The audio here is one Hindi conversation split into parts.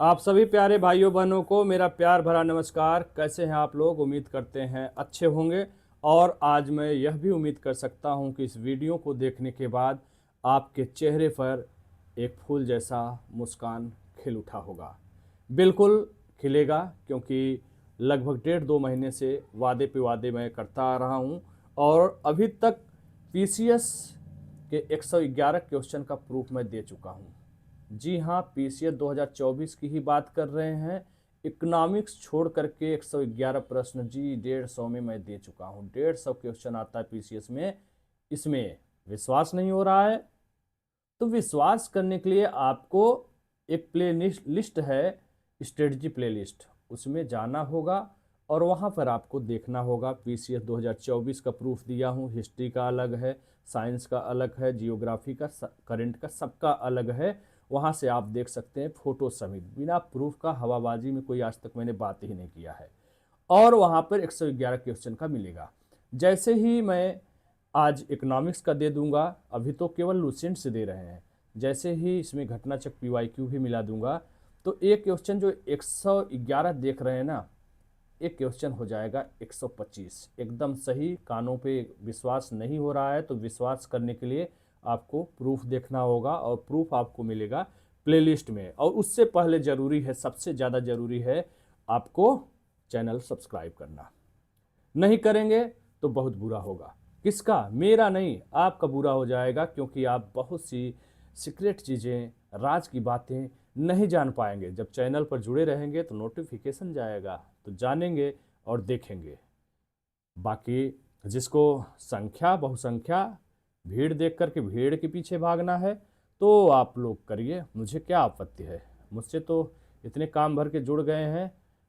आप सभी प्यारे भाइयों बहनों को मेरा प्यार भरा नमस्कार। कैसे हैं आप लोग? उम्मीद करते हैं अच्छे होंगे। और आज मैं यह भी उम्मीद कर सकता हूं कि इस वीडियो को देखने के बाद आपके चेहरे पर एक फूल जैसा मुस्कान खिल उठा होगा। बिल्कुल खिलेगा, क्योंकि लगभग 1.5-2 महीने से वादे पे वादे मैं करता आ रहा हूं और अभी तक पीसीएस के 111 क्वेश्चन का प्रूफ मैं दे चुका हूं। जी हाँ, पीसीएस 2024 की ही बात कर रहे हैं। इकोनॉमिक्स छोड़ करके 111 प्रश्न जी 150 में मैं दे चुका हूँ। 150 क्वेश्चन आता है पीसीएस में। इसमें विश्वास नहीं हो रहा है तो विश्वास करने के लिए आपको एक प्ले लिस्ट है, स्ट्रेटजी प्ले लिस्ट, उसमें जाना होगा और वहाँ पर आपको देखना होगा। पीसीएस 2024 का प्रूफ दिया हूँ। हिस्ट्री का अलग है, साइंस का अलग है, जियोग्राफी का, करंट का, सबका अलग है। वहाँ से आप देख सकते हैं फोटो समेत। बिना प्रूफ का हवाबाजी में कोई आज तक मैंने बात ही नहीं किया है। और वहाँ पर 111 क्वेश्चन का मिलेगा। जैसे ही मैं आज इकोनॉमिक्स का दे दूंगा, अभी तो केवल लूसेंट से दे रहे हैं, जैसे ही इसमें घटना चक्र पीवाईक्यू भी मिला दूंगा तो एक क्वेश्चन जो 111 देख रहे हैं ना, एक क्वेश्चन हो जाएगा 125। एकदम सही। कानों पे विश्वास नहीं हो रहा है तो विश्वास करने के लिए आपको प्रूफ देखना होगा और प्रूफ आपको मिलेगा प्लेलिस्ट में। और उससे पहले ज़रूरी है, सबसे ज़्यादा ज़रूरी है, आपको चैनल सब्सक्राइब करना। नहीं करेंगे तो बहुत बुरा होगा। किसका? मेरा नहीं, आपका बुरा हो जाएगा, क्योंकि आप बहुत सी सीक्रेट चीज़ें, राज की बातें नहीं जान पाएंगे। जब चैनल पर जुड़े रहेंगे तो नोटिफिकेशन जाएगा तो जानेंगे और देखेंगे। बाकी जिसको संख्या बहुसंख्या भीड़ देख कर के भीड़ के पीछे भागना है तो आप लोग करिए, मुझे क्या आपत्ति है। मुझसे तो इतने काम भर के जुड़ गए हैं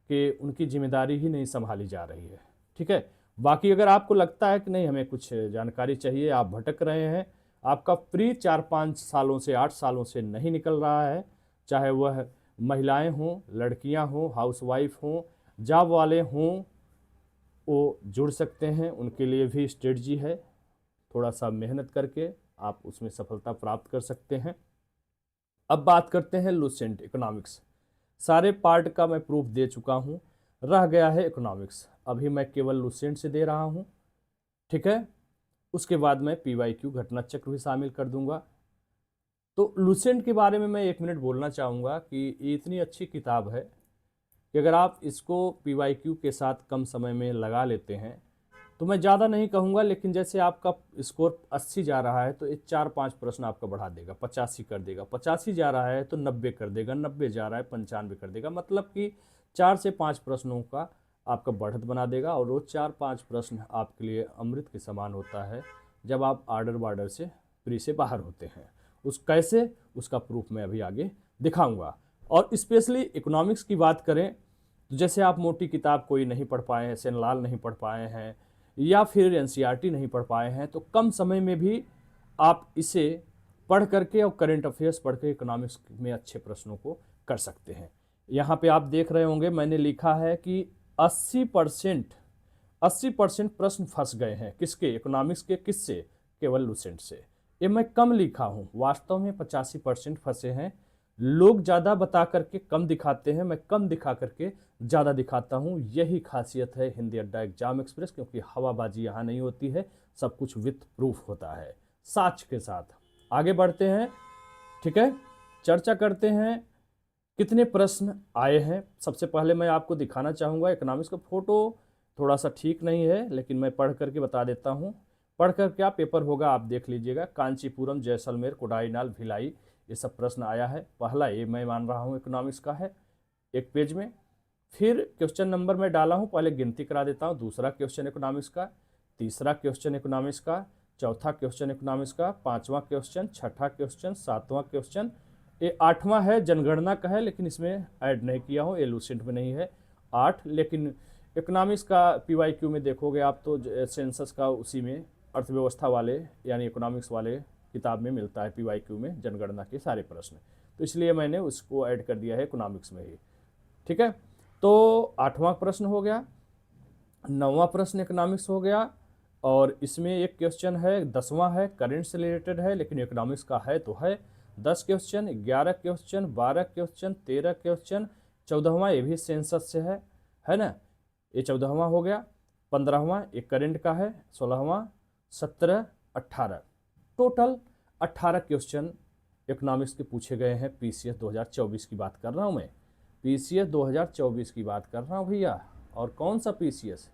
कि उनकी जिम्मेदारी ही नहीं संभाली जा रही है। ठीक है। बाकी अगर आपको लगता है कि नहीं हमें कुछ जानकारी चाहिए, आप भटक रहे हैं, आपका प्री 4-5 सालों से 8 सालों से नहीं निकल रहा है, चाहे वह महिलाएं हों, लड़कियां हों, हाउसवाइफ हों, जॉब वाले हों, वो जुड़ सकते हैं। उनके लिए भी स्ट्रेटजी है। थोड़ा सा मेहनत करके आप उसमें सफलता प्राप्त कर सकते हैं। अब बात करते हैं लूसेंट इकोनॉमिक्स। सारे पार्ट का मैं प्रूफ दे चुका हूँ, रह गया है इकोनॉमिक्स। अभी मैं केवल लूसेंट से दे रहा हूँ। ठीक है। उसके बाद मैं पीवाईक्यू घटना चक्र भी शामिल कर दूंगा। तो लूसेंट के बारे में मैं 1 मिनट बोलना चाहूँगा कि ये इतनी अच्छी किताब है कि अगर आप इसको पीवाईक्यू के साथ कम समय में लगा लेते हैं तो मैं ज़्यादा नहीं कहूँगा, लेकिन जैसे आपका स्कोर 80 जा रहा है तो ये 4-5 प्रश्न आपका बढ़ा देगा, 85 कर देगा। 85 जा रहा है तो 90 कर देगा, 90 जा रहा है 95 कर देगा। मतलब कि 4 से 5 प्रश्नों का आपका बढ़त बना देगा। और वो 4-5 प्रश्न आपके लिए अमृत के समान होता है जब आप आर्डर बार्डर से प्री से बाहर होते हैं। उस कैसे, उसका प्रूफ मैं अभी आगे दिखाऊंगा। और स्पेशली इकोनॉमिक्स की बात करें तो जैसे आप मोटी किताब कोई नहीं पढ़ पाए हैं, सेनलाल नहीं पढ़ पाए हैं, या फिर एनसीईआरटी नहीं पढ़ पाए हैं, तो कम समय में भी आप इसे पढ़ करके और करंट अफेयर्स पढ़ के इकोनॉमिक्स में अच्छे प्रश्नों को कर सकते हैं। यहाँ पे आप देख रहे होंगे मैंने लिखा है कि 80% 80% प्रश्न फंस गए हैं। किसके? इकोनॉमिक्स के। किससे? केवल लूसेंट से। ये मैं कम लिखा हूँ, वास्तव में 85% फंसे हैं। लोग ज़्यादा बता करके कम दिखाते हैं, मैं कम दिखा करके ज़्यादा दिखाता हूँ। यही खासियत है हिंदी अड्डा एग्जाम एक्सप्रेस, क्योंकि हवाबाजी यहाँ नहीं होती है, सब कुछ विथ प्रूफ होता है, साच के साथ। आगे बढ़ते हैं। ठीक है। चर्चा करते हैं कितने प्रश्न आए हैं। सबसे पहले मैं आपको दिखाना चाहूँगा इकोनॉमिक्स का फोटो। थोड़ा सा ठीक नहीं है, लेकिन मैं पढ़ करके बता देता हूँ। पढ़ कर क्या पेपर होगा आप देख लीजिएगा। कांचीपुरम, जैसलमेर, कोडाईनाल, भिलाई, ये सब प्रश्न आया है। पहला ये मैं मान रहा हूँ इकोनॉमिक्स का है, एक पेज में। फिर क्वेश्चन नंबर मैं डाला हूँ, पहले गिनती करा देता हूँ। दूसरा क्वेश्चन इकोनॉमिक्स का, तीसरा क्वेश्चन इकोनॉमिक्स का, चौथा क्वेश्चन इकोनॉमिक्स का, पाँचवा क्वेश्चन, छठा क्वेश्चन, सातवां क्वेश्चन, ये आठवां है, जनगणना का है, लेकिन इसमें ऐड नहीं किया हूँ, ये लूसेंट में नहीं है। 8। लेकिन इकोनॉमिक्स का पीवाईक्यू में देखोगे आप तो सेंसस का उसी में अर्थव्यवस्था वाले यानी इकोनॉमिक्स वाले किताब में मिलता है, पीवाईक्यू में जनगणना के सारे प्रश्न। तो इसलिए मैंने उसको ऐड कर दिया है इकोनॉमिक्स में ही। ठीक है। तो 8वां प्रश्न हो गया, 9वां प्रश्न इकोनॉमिक्स हो गया। और इसमें एक क्वेश्चन है, 10वां है, करंट से रिलेटेड है, लेकिन इकोनॉमिक्स का है तो है। 10 क्वेश्चन, 11 क्वेश्चन, 12 क्वेश्चन, 13 क्वेश्चन, 14वां ये भी सेंसस से है ना, ये 14वां हो गया, 15वां एक करंट का है, 16वां, 17, 18, टोटल 18 क्वेश्चन इकोनॉमिक्स के पूछे गए हैं। पीसीएस 2024 की बात कर रहा हूँ मैं, पीसीएस 2024 की बात कर रहा हूँ भैया। और कौन सा पीसीएस?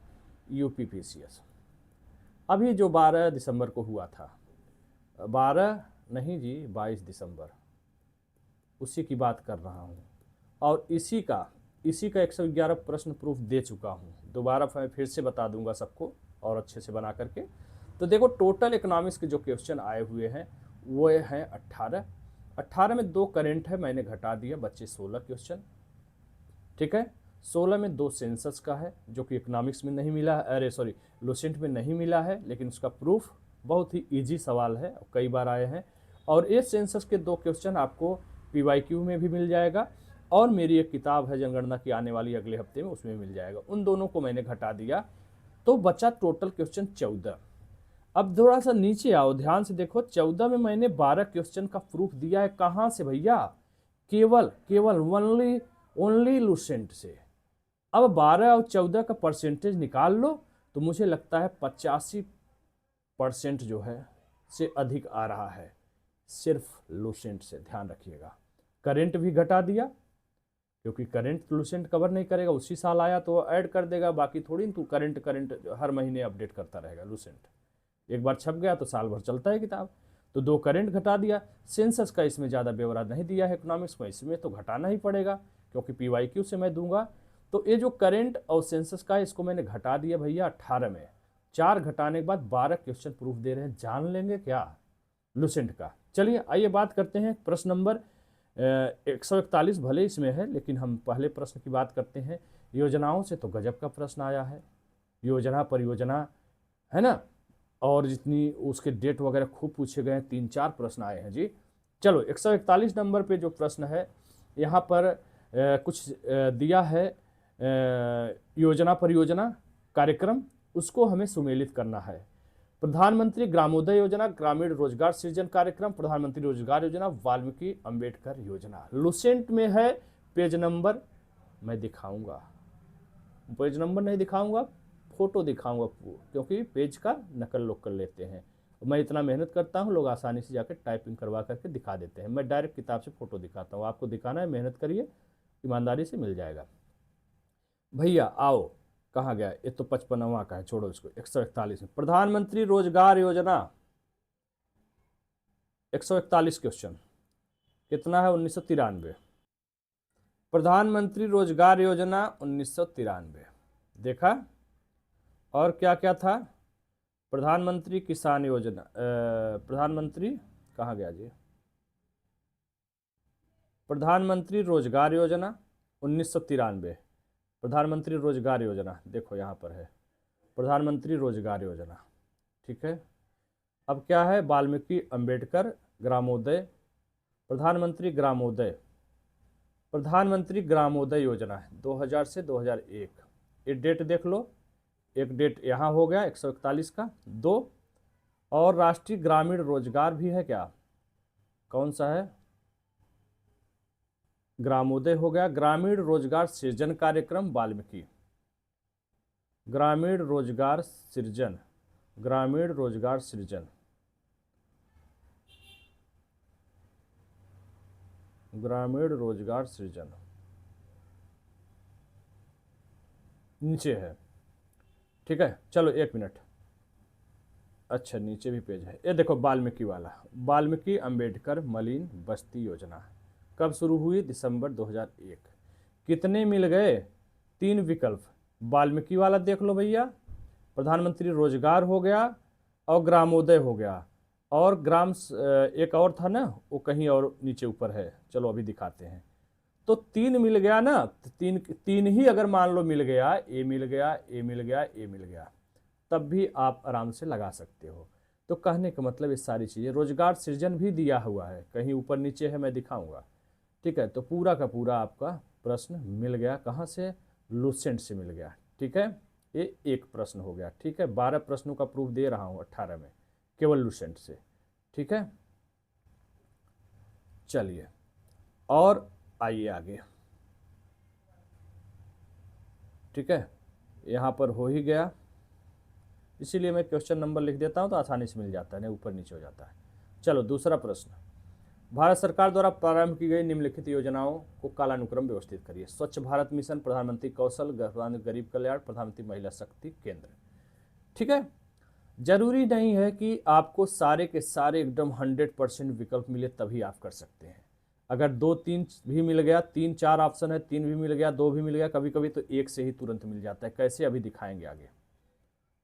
यूपी पीसीएस, अभी जो 12 दिसंबर को हुआ था, 12 नहीं जी 22 दिसंबर, उसी की बात कर रहा हूँ। और इसी का 111 प्रश्न प्रूफ दे चुका हूँ, दोबारा फिर से बता दूंगा सबको और अच्छे से बना करके। तो देखो टोटल इकोनॉमिक्स के जो क्वेश्चन आए हुए हैं वो हैं 18 में 2 करंट है, मैंने घटा दिया, बच्चे 16 क्वेश्चन, ठीक है। 16 में 2 सेंसस का है जो कि इकोनॉमिक्स में नहीं मिला है, अरे सॉरी लुसेंट में नहीं मिला है, लेकिन उसका प्रूफ बहुत ही इजी सवाल है, कई बार आए हैं। और ये सेंसस के 2 क्वेश्चन आपको पीवाईक्यू में भी मिल जाएगा, और मेरी एक किताब है जनगणना की आने वाली अगले हफ्ते में, उसमें मिल जाएगा। उन दोनों को मैंने घटा दिया, तो बचा टोटल क्वेश्चन 14। अब थोड़ा सा नीचे आओ, ध्यान से देखो, 14 में मैंने 12 क्वेश्चन का प्रूफ दिया है। कहाँ से भैया? केवल ओनली लुसेंट से। अब 12 और 14 का परसेंटेज निकाल लो, तो मुझे लगता है 85% जो है से अधिक आ रहा है सिर्फ लुसेंट से। ध्यान रखिएगा, करंट भी घटा दिया, क्योंकि करंट लुसेंट कवर नहीं करेगा, उसी साल आया तो ऐड कर देगा, बाकी थोड़ी तू करंट हर महीने अपडेट करता रहेगा। लुसेंट एक बार छप गया तो साल भर चलता है किताब। तो 2 करंट घटा दिया। सेंसस का इसमें ज़्यादा ब्यौरा नहीं दिया है इकोनॉमिक्स में, इसमें तो घटाना ही पड़ेगा क्योंकि पीवाईक्यू से मैं दूंगा। तो ये जो करंट और सेंसस का है इसको मैंने घटा दिया भैया 18 में। 4 घटाने के बाद 12 क्वेश्चन प्रूफ दे रहे हैं, जान लेंगे क्या लुसेंट का। चलिए आइए बात करते हैं प्रश्न नंबर 141, भले इसमें है लेकिन हम पहले प्रश्न की बात करते हैं। योजनाओं से तो गजब का प्रश्न आया है, योजना परियोजना है ना, और जितनी उसके डेट वगैरह खूब पूछे गए हैं, 3-4 प्रश्न आए हैं जी। चलो 141 नंबर पे जो प्रश्न है यहाँ पर कुछ दिया है, योजना परियोजना कार्यक्रम, उसको हमें सुमेलित करना है। प्रधानमंत्री ग्रामोदय योजना, ग्रामीण रोजगार सृजन कार्यक्रम, प्रधानमंत्री रोजगार योजना, वाल्मीकि अंबेडकर योजना। लुसेंट में है, पेज नंबर मैं दिखाऊंगा, पेज नंबर नहीं दिखाऊंगा, फोटो दिखाऊंगा, क्योंकि पेज का नकल लोग कर लेते हैं। मैं इतना मेहनत करता हूं, लोग आसानी से जाकर टाइपिंग करवा करके दिखा देते हैं। मैं डायरेक्ट किताब से फोटो दिखाता हूं, आपको दिखाना है, मेहनत करिए, ईमानदारी से मिल जाएगा। भैया आओ, कहाँ गया? ये तो 55वां का है, छोड़ो इसको। 141 में प्रधानमंत्री रोजगार योजना, 141 क्वेश्चन कितना है? 1993। प्रधानमंत्री रोजगार योजना 1993 देखा। और क्या क्या था? प्रधानमंत्री किसान योजना, प्रधानमंत्री कहाँ गया जी? प्रधानमंत्री रोजगार योजना 1993, प्रधानमंत्री रोजगार योजना देखो यहाँ पर है, प्रधानमंत्री रोजगार योजना, ठीक है। अब क्या है? वाल्मीकि अंबेडकर ग्रामोदय, प्रधानमंत्री ग्रामोदय योजना है 2000 से 2001। ये डेट देख लो, एक डेट यहाँ हो गया 141 का 2, और राष्ट्रीय ग्रामीण रोजगार भी है क्या? कौन सा है? ग्रामोदय हो गया। ग्रामीण रोजगार सृजन कार्यक्रम वाल्मीकि, ग्रामीण रोजगार सृजन, ग्रामीण रोजगार सृजन, ग्रामीण रोजगार सृजन नीचे है, ठीक है। चलो 1 मिनट, अच्छा नीचे भी पेज है, ये देखो वाल्मीकि वाला, वाल्मीकि अंबेडकर मलिन बस्ती योजना कब शुरू हुई? दिसंबर 2001। कितने मिल गए? 3 विकल्प। वाल्मीकि वाला देख लो भैया, प्रधानमंत्री रोजगार हो गया और ग्रामोदय हो गया, और एक और था ना, वो कहीं और नीचे ऊपर है, चलो अभी दिखाते हैं। तो 3 मिल गया ना, तीन ही अगर मान लो मिल गया, ए मिल गया, ए मिल गया, ए मिल गया, तब भी आप आराम से लगा सकते हो। तो कहने का मतलब ये सारी चीज़ें, रोजगार सृजन भी दिया हुआ है, कहीं ऊपर नीचे है, मैं दिखाऊंगा, ठीक है। तो पूरा का पूरा आपका प्रश्न मिल गया, कहाँ से? लुसेंट से मिल गया, ठीक है। ये एक प्रश्न हो गया, ठीक है। 12 प्रश्नों का प्रूफ दे रहा हूँ 18 में, केवल लुसेंट से, ठीक है। चलिए और आइए आगे। ठीक है, यहाँ पर हो ही गया, इसीलिए मैं क्वेश्चन नंबर लिख देता हूँ तो आसानी से मिल जाता है, नहीं ऊपर नीचे हो जाता है। चलो दूसरा प्रश्न, भारत सरकार द्वारा प्रारंभ की गई निम्नलिखित योजनाओं को कालानुक्रम व्यवस्थित करिए। स्वच्छ भारत मिशन, प्रधानमंत्री कौशल, प्रधानमंत्री गरीब कल्याण, प्रधानमंत्री महिला शक्ति केंद्र। ठीक है, जरूरी नहीं है कि आपको सारे के सारे एकदम 100% विकल्प मिले तभी आप कर सकते हैं। अगर 2-3 भी मिल गया, 3-4 ऑप्शन है, 3 भी मिल गया, 2 भी मिल गया, कभी कभी तो 1 से ही तुरंत मिल जाता है। कैसे, अभी दिखाएंगे आगे।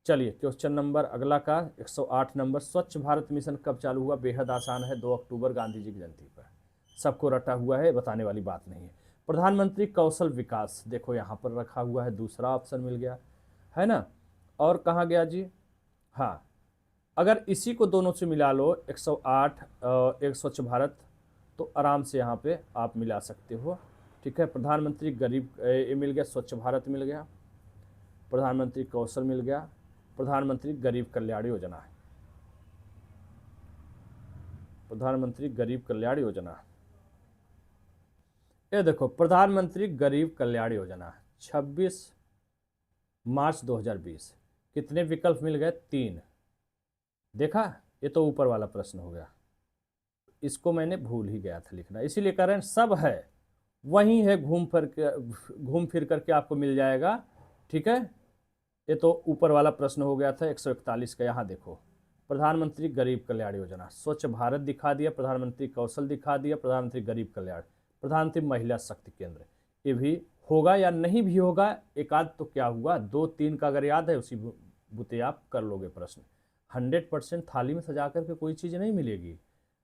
चलिए क्वेश्चन नंबर अगला का 108 नंबर, स्वच्छ भारत मिशन कब चालू हुआ? बेहद आसान है, 2 अक्टूबर गांधी जी की जयंती पर। सबको रटा हुआ है, बताने वाली बात नहीं है। प्रधानमंत्री कौशल विकास, देखो यहाँ पर रखा हुआ है, दूसरा ऑप्शन मिल गया है ना। और कहाँ गया जी, हाँ, अगर इसी को दोनों से मिला लो 108 एक स्वच्छ भारत, तो आराम से यहाँ पे आप मिला सकते हो। ठीक है, प्रधानमंत्री गरीब ये मिल गया, स्वच्छ भारत मिल गया, प्रधानमंत्री कौशल मिल गया, प्रधानमंत्री गरीब कल्याण योजना है, प्रधानमंत्री गरीब कल्याण योजना। ये देखो प्रधानमंत्री गरीब कल्याण योजना 26 मार्च 2020, कितने विकल्प मिल गए? 3। देखा, ये तो ऊपर वाला प्रश्न हो गया, इसको मैंने भूल ही गया था लिखना, इसीलिए कह रहे हैं सब है, वही है, घूम फिर करके आपको मिल जाएगा। ठीक है, ये तो ऊपर वाला प्रश्न हो गया था 141 का। यहाँ देखो, प्रधानमंत्री गरीब कल्याण योजना, स्वच्छ भारत दिखा दिया, प्रधानमंत्री कौशल दिखा दिया, प्रधानमंत्री गरीब कल्याण, प्रधानमंत्री महिला शक्ति केंद्र। ये भी होगा या नहीं भी होगा, एक आध तो क्या हुआ, 2-3 का अगर याद है उसी बुते आप कर लोगे प्रश्न। 100% थाली में सजा करके कोई चीज़ नहीं मिलेगी,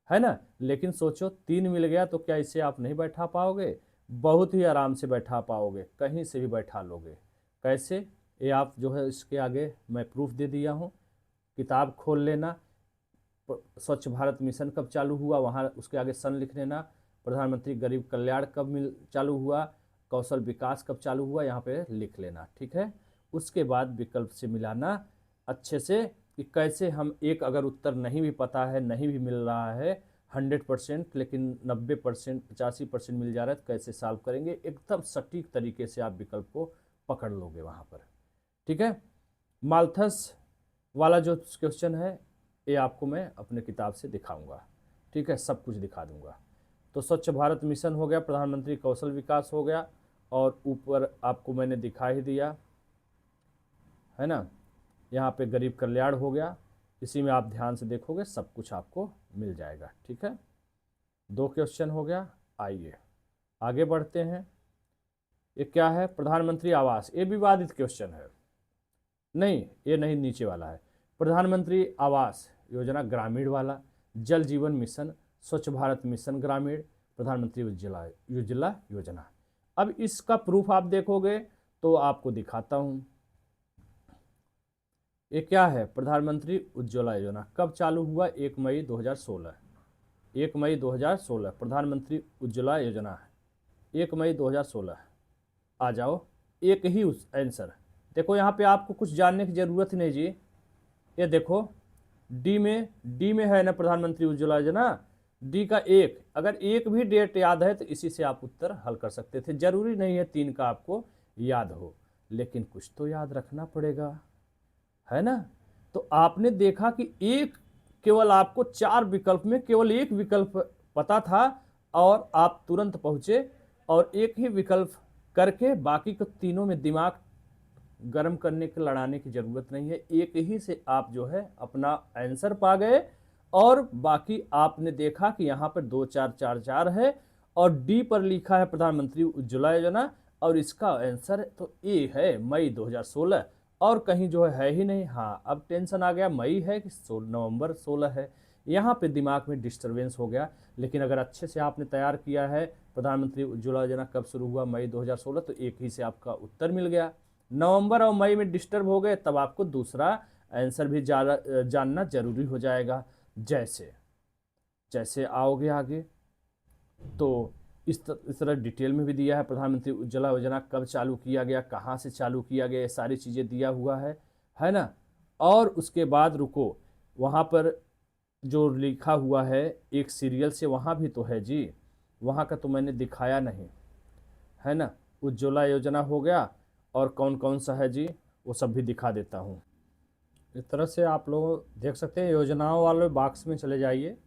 है ना। लेकिन सोचो 3 मिल गया तो क्या इसे आप नहीं बैठा पाओगे? बहुत ही आराम से बैठा पाओगे, कहीं से भी बैठा लोगे। कैसे, ये आप जो है इसके आगे मैं प्रूफ दे दिया हूँ, किताब खोल लेना, स्वच्छ भारत मिशन कब चालू हुआ वहाँ उसके आगे सन लिख लेना, प्रधानमंत्री गरीब कल्याण कब चालू हुआ, कौशल विकास कब चालू हुआ, यहाँ पे लिख लेना। ठीक है, उसके बाद विकल्प से मिलाना अच्छे से कि कैसे हम एक, अगर उत्तर नहीं भी पता है, नहीं भी मिल रहा है 100%, लेकिन 90%, 85% मिल जा रहा है, तो कैसे सॉल्व करेंगे, एकदम सटीक तरीके से आप विकल्प को पकड़ लोगे वहाँ पर। ठीक है, माल्थस वाला जो क्वेश्चन है ये आपको मैं अपने किताब से दिखाऊंगा। ठीक है, सब कुछ दिखा दूंगा। तो स्वच्छ भारत मिशन हो गया, प्रधानमंत्री कौशल विकास हो गया, और ऊपर आपको मैंने दिखा ही दिया है ना, यहाँ पे गरीब कल्याण हो गया। इसी में आप ध्यान से देखोगे सब कुछ आपको मिल जाएगा। ठीक है, 2 क्वेश्चन हो गया। आइए आगे बढ़ते हैं। ये क्या है? प्रधानमंत्री आवास, ये विवादित क्वेश्चन है, नहीं ये नहीं, नीचे वाला है। प्रधानमंत्री आवास योजना ग्रामीण वाला, जल जीवन मिशन, स्वच्छ भारत मिशन ग्रामीण, प्रधानमंत्री उज्ज्वला उज्ज्वला योजना। अब इसका प्रूफ आप देखोगे तो आपको दिखाता हूँ। ये क्या है? प्रधानमंत्री उज्ज्वला योजना कब चालू हुआ? 1 मई 2016, 1 मई 2016 प्रधानमंत्री उज्ज्वला योजना है, 1 मई 2016। आ जाओ, एक ही उस आंसर। देखो यहाँ पे आपको कुछ जानने की ज़रूरत ही नहीं जी। ये देखो डी में है ना प्रधानमंत्री उज्ज्वला योजना, डी का 1, अगर एक भी डेट याद है तो इसी से आप उत्तर हल कर सकते थे। जरूरी नहीं है 3 का आपको याद हो, लेकिन कुछ तो याद रखना पड़ेगा, है ना। तो आपने देखा कि एक, केवल आपको 4 विकल्प में केवल एक विकल्प पता था और आप तुरंत पहुंचे, और एक ही विकल्प करके बाकी को तीनों में दिमाग गर्म करने के, लड़ाने की जरूरत नहीं है। एक ही से आप जो है अपना आंसर पा गए, और बाकी आपने देखा कि यहाँ पर 2 4 4 4 है, और डी पर लिखा है प्रधानमंत्री उज्ज्वला योजना, और इसका आंसर तो ए है, मई 2016, और कहीं जो है ही नहीं। हाँ, अब टेंशन आ गया, मई है कि नवंबर 16 है, यहाँ पे दिमाग में डिस्टरबेंस हो गया। लेकिन अगर अच्छे से आपने तैयार किया है, प्रधानमंत्री उज्ज्वला योजना कब शुरू हुआ? मई 2016, तो एक ही से आपका उत्तर मिल गया। नवंबर और मई में डिस्टर्ब हो गए, तब आपको दूसरा आंसर भी जानना जरूरी हो जाएगा। जैसे जैसे आओगे आगे तो इस तरह डिटेल में भी दिया है, प्रधानमंत्री उज्ज्वला योजना कब चालू किया गया, कहाँ से चालू किया गया, ये सारी चीज़ें दिया हुआ है ना। और उसके बाद रुको, वहाँ पर जो लिखा हुआ है एक सीरियल से, वहाँ भी तो है जी, वहाँ का तो मैंने दिखाया नहीं है ना। उज्ज्वला योजना हो गया, और कौन कौन सा है जी, वो सब भी दिखा देता हूँ। इस तरह से आप लोग देख सकते हैं, योजनाओं वाले बॉक्स में चले जाइए,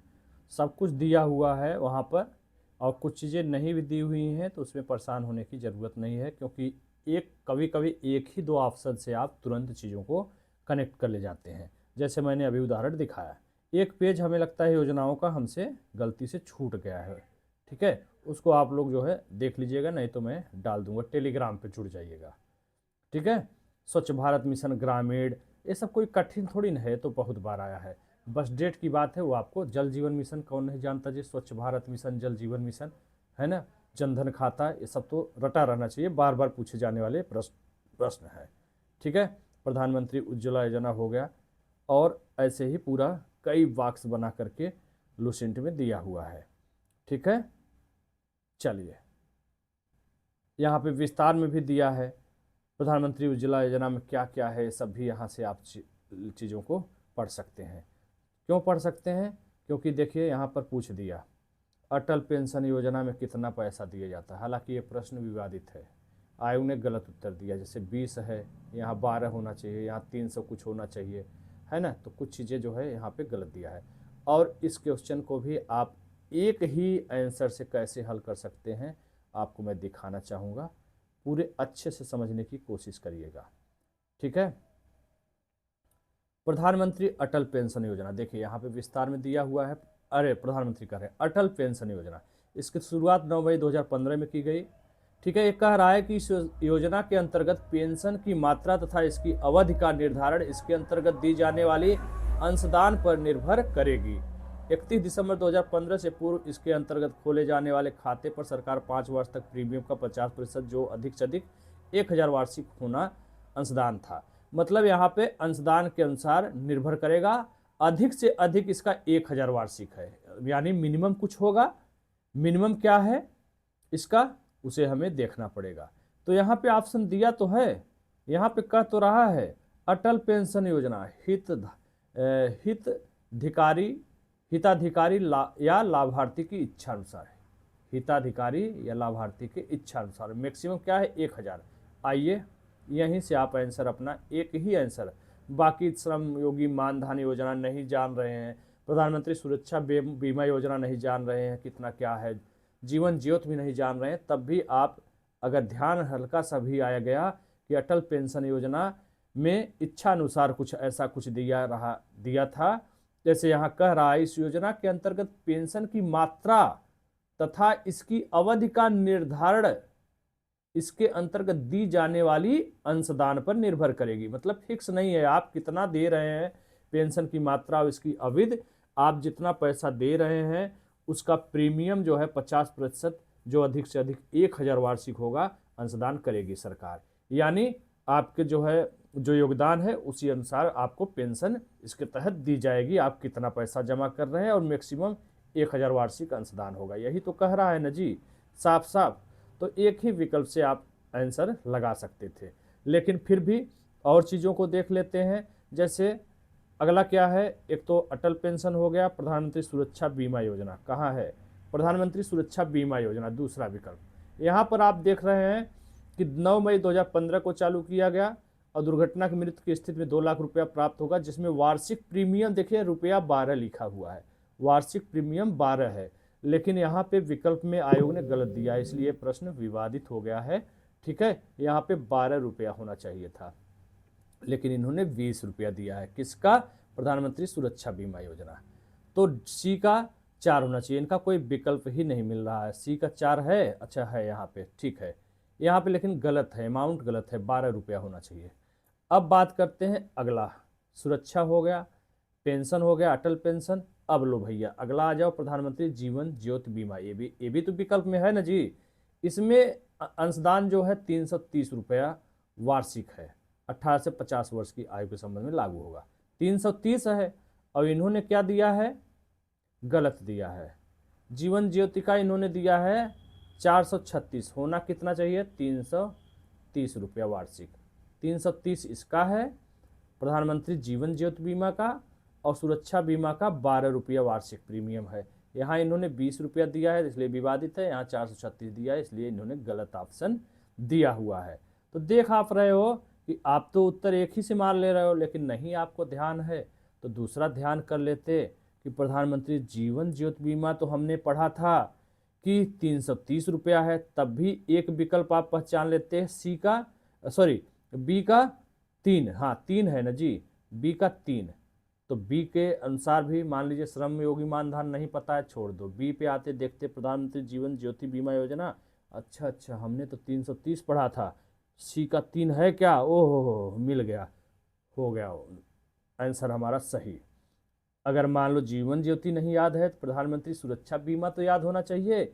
सब कुछ दिया हुआ है वहाँ पर। और कुछ चीज़ें नहीं भी दी हुई हैं तो उसमें परेशान होने की ज़रूरत नहीं है, क्योंकि एक कभी कभी एक ही दो ऑप्शन से आप तुरंत चीज़ों को कनेक्ट कर ले जाते हैं। जैसे मैंने अभी उदाहरण दिखाया, एक पेज हमें लगता है योजनाओं का हमसे गलती से छूट गया है, ठीक है, उसको आप लोग जो है देख लीजिएगा, नहीं तो मैं डाल दूंगा, टेलीग्राम पे जुड़ जाइएगा, ठीक है। स्वच्छ भारत मिशन ग्रामीण, ये सब कोई कठिन थोड़ी न है, तो बहुत बार आया है। बस डेट की बात है, वो आपको जल जीवन मिशन कौन नहीं जानता जी, स्वच्छ भारत मिशन, जल जीवन मिशन, है ना, जनधन खाता, ये सब तो रटा रहना चाहिए, बार बार पूछे जाने वाले प्रश्न है, ठीक है। प्रधानमंत्री उज्ज्वला योजना हो गया, और ऐसे ही पूरा कई बॉक्स बना करके लूसेंट में दिया हुआ है, ठीक है। चलिए, यहाँ पे विस्तार में भी दिया है प्रधानमंत्री उज्ज्वला योजना में क्या क्या है, सब भी यहाँ से आप चीज़ों को पढ़ सकते हैं। क्यों पढ़ सकते हैं? क्योंकि देखिए यहाँ पर पूछ दिया अटल पेंशन योजना में कितना पैसा दिया जाता है। हालांकि ये प्रश्न विवादित है, आयोग ने गलत उत्तर दिया, जैसे 20 है, यहाँ 12 होना चाहिए, यहाँ 300 कुछ होना चाहिए, है ना। तो कुछ चीज़ें जो है यहाँ पे गलत दिया है। और इस क्वेश्चन को भी आप एक ही आंसर से कैसे हल कर सकते हैं, आपको मैं दिखाना चाहूँगा, पूरे अच्छे से समझने की कोशिश करिएगा, ठीक है। प्रधानमंत्री अटल पेंशन योजना, देखिए यहाँ पे विस्तार में दिया हुआ है, अरे प्रधानमंत्री कह रहे हैं अटल पेंशन योजना, इसकी शुरुआत 9 मई 2015 में की गई, ठीक है। ये कह रहा है कि इस योजना के अंतर्गत पेंशन की मात्रा तथा इसकी अवधि का निर्धारण इसके अंतर्गत दी जाने वाली अंशदान पर निर्भर करेगी। 31 दिसंबर 2015 से पूर्व इसके अंतर्गत खोले जाने वाले खाते पर सरकार 5 वर्ष तक प्रीमियम का 50% जो अधिक से अधिक 1000 वार्षिक होना अंशदान था। मतलब यहाँ पे अंशदान के अनुसार निर्भर करेगा, अधिक से अधिक इसका 1000 वार्षिक है, यानी मिनिमम कुछ होगा। मिनिमम क्या है इसका, उसे हमें देखना पड़ेगा। तो यहाँ पे ऑप्शन दिया तो है, यहाँ पे कह तो रहा है अटल पेंशन योजना हिताधिकारी या लाभार्थी की इच्छा अनुसार है, हिताधिकारी या लाभार्थी के इच्छा अनुसार। मैक्सिमम क्या है 1000। आइए यहीं से आप आंसर अपना, एक ही आंसर, बाकी श्रम योगी मानधन योजना नहीं जान रहे हैं, प्रधानमंत्री सुरक्षा बीमा योजना नहीं जान रहे हैं कितना क्या है, जीवन ज्योति भी नहीं जान रहे हैं, तब भी आप अगर ध्यान हल्का सा भी आया गया कि अटल पेंशन योजना में इच्छा अनुसार कुछ ऐसा कुछ दिया था, जैसे यहाँ कह रहा है इस योजना के अंतर्गत पेंशन की मात्रा तथा इसकी अवधि का निर्धारण इसके अंतर्गत दी जाने वाली अंशदान पर निर्भर करेगी। मतलब फिक्स नहीं है आप कितना दे रहे हैं, पेंशन की मात्रा और इसकी अवधि, आप जितना पैसा दे रहे हैं उसका प्रीमियम जो है 50% जो अधिक से अधिक 1000 वार्षिक होगा अंशदान करेगी सरकार। यानी आपके जो है जो योगदान है उसी अनुसार आपको पेंशन इसके तहत दी जाएगी, आप कितना पैसा जमा कर रहे हैं, और मैक्सिमम 1000 वार्षिक अंशदान होगा। यही तो कह रहा है ना जी, साफ साफ। तो एक ही विकल्प से आप आंसर लगा सकते थे, लेकिन फिर भी और चीज़ों को देख लेते हैं। जैसे अगला क्या है, एक तो अटल पेंशन हो गया, प्रधानमंत्री सुरक्षा बीमा योजना कहाँ है, प्रधानमंत्री सुरक्षा बीमा योजना दूसरा विकल्प। यहाँ पर आप देख रहे हैं कि 9 मई 2015 को चालू किया गया, और दुर्घटना की मृत्यु की स्थिति में 2 लाख रुपया प्राप्त होगा, जिसमें वार्षिक प्रीमियम देखिए रुपया 12 लिखा हुआ है, वार्षिक प्रीमियम 12 है, लेकिन यहाँ पे विकल्प में आयोग ने गलत दिया है, इसलिए प्रश्न विवादित हो गया है, ठीक है। यहाँ पे 12 रुपया होना चाहिए था, लेकिन इन्होंने 20 रुपया दिया है। किसका? प्रधानमंत्री सुरक्षा बीमा योजना। तो सी का 4 होना चाहिए, इनका कोई विकल्प ही नहीं मिल रहा है। सी का 4 है, अच्छा है यहाँ पे, ठीक है। यहाँ पे लेकिन गलत है, अमाउंट गलत है, 12 रुपया होना चाहिए। अब बात करते हैं अगला, सुरक्षा हो गया, पेंशन हो गया, अटल पेंशन। अब लो भैया अगला आ जाओ, प्रधानमंत्री जीवन ज्योति बीमा, ये भी तो विकल्प में है ना जी। इसमें अंशदान जो है 330 रुपया वार्षिक है, 18 से 50 वर्ष की आयु के संबंध में लागू होगा। 330 है, और इन्होंने क्या दिया है, गलत दिया है। जीवन ज्योति का इन्होंने दिया है 436, होना कितना चाहिए 330 रुपया वार्षिक। 330 इसका है प्रधानमंत्री जीवन ज्योति बीमा का, और सुरक्षा बीमा का 12 रुपया वार्षिक प्रीमियम है। यहाँ इन्होंने 20 रुपया दिया है इसलिए विवादित है, यहाँ 436 दिया है इसलिए इन्होंने गलत ऑप्शन दिया हुआ है। तो देख आप रहे हो कि आप तो उत्तर एक ही से मान ले रहे हो, लेकिन नहीं आपको ध्यान है तो दूसरा ध्यान कर लेते कि प्रधानमंत्री जीवन ज्योति बीमा तो हमने पढ़ा था कि 330 रुपया है, तब भी एक विकल्प आप पहचान लेते हैं सी का, सॉरी बी का 3, हाँ 3 है ना जी, बी का 3। तो बी के अनुसार भी मान लीजिए श्रम योगी मानधन नहीं पता है, छोड़ दो, बी पे आते देखते प्रधानमंत्री जीवन ज्योति बीमा योजना। अच्छा हमने तो 330 पढ़ा था, सी का 3 है क्या, ओहो मिल गया, हो गया आंसर हमारा सही। अगर मान लो जीवन ज्योति नहीं याद है तो प्रधानमंत्री सुरक्षा बीमा तो याद होना चाहिए।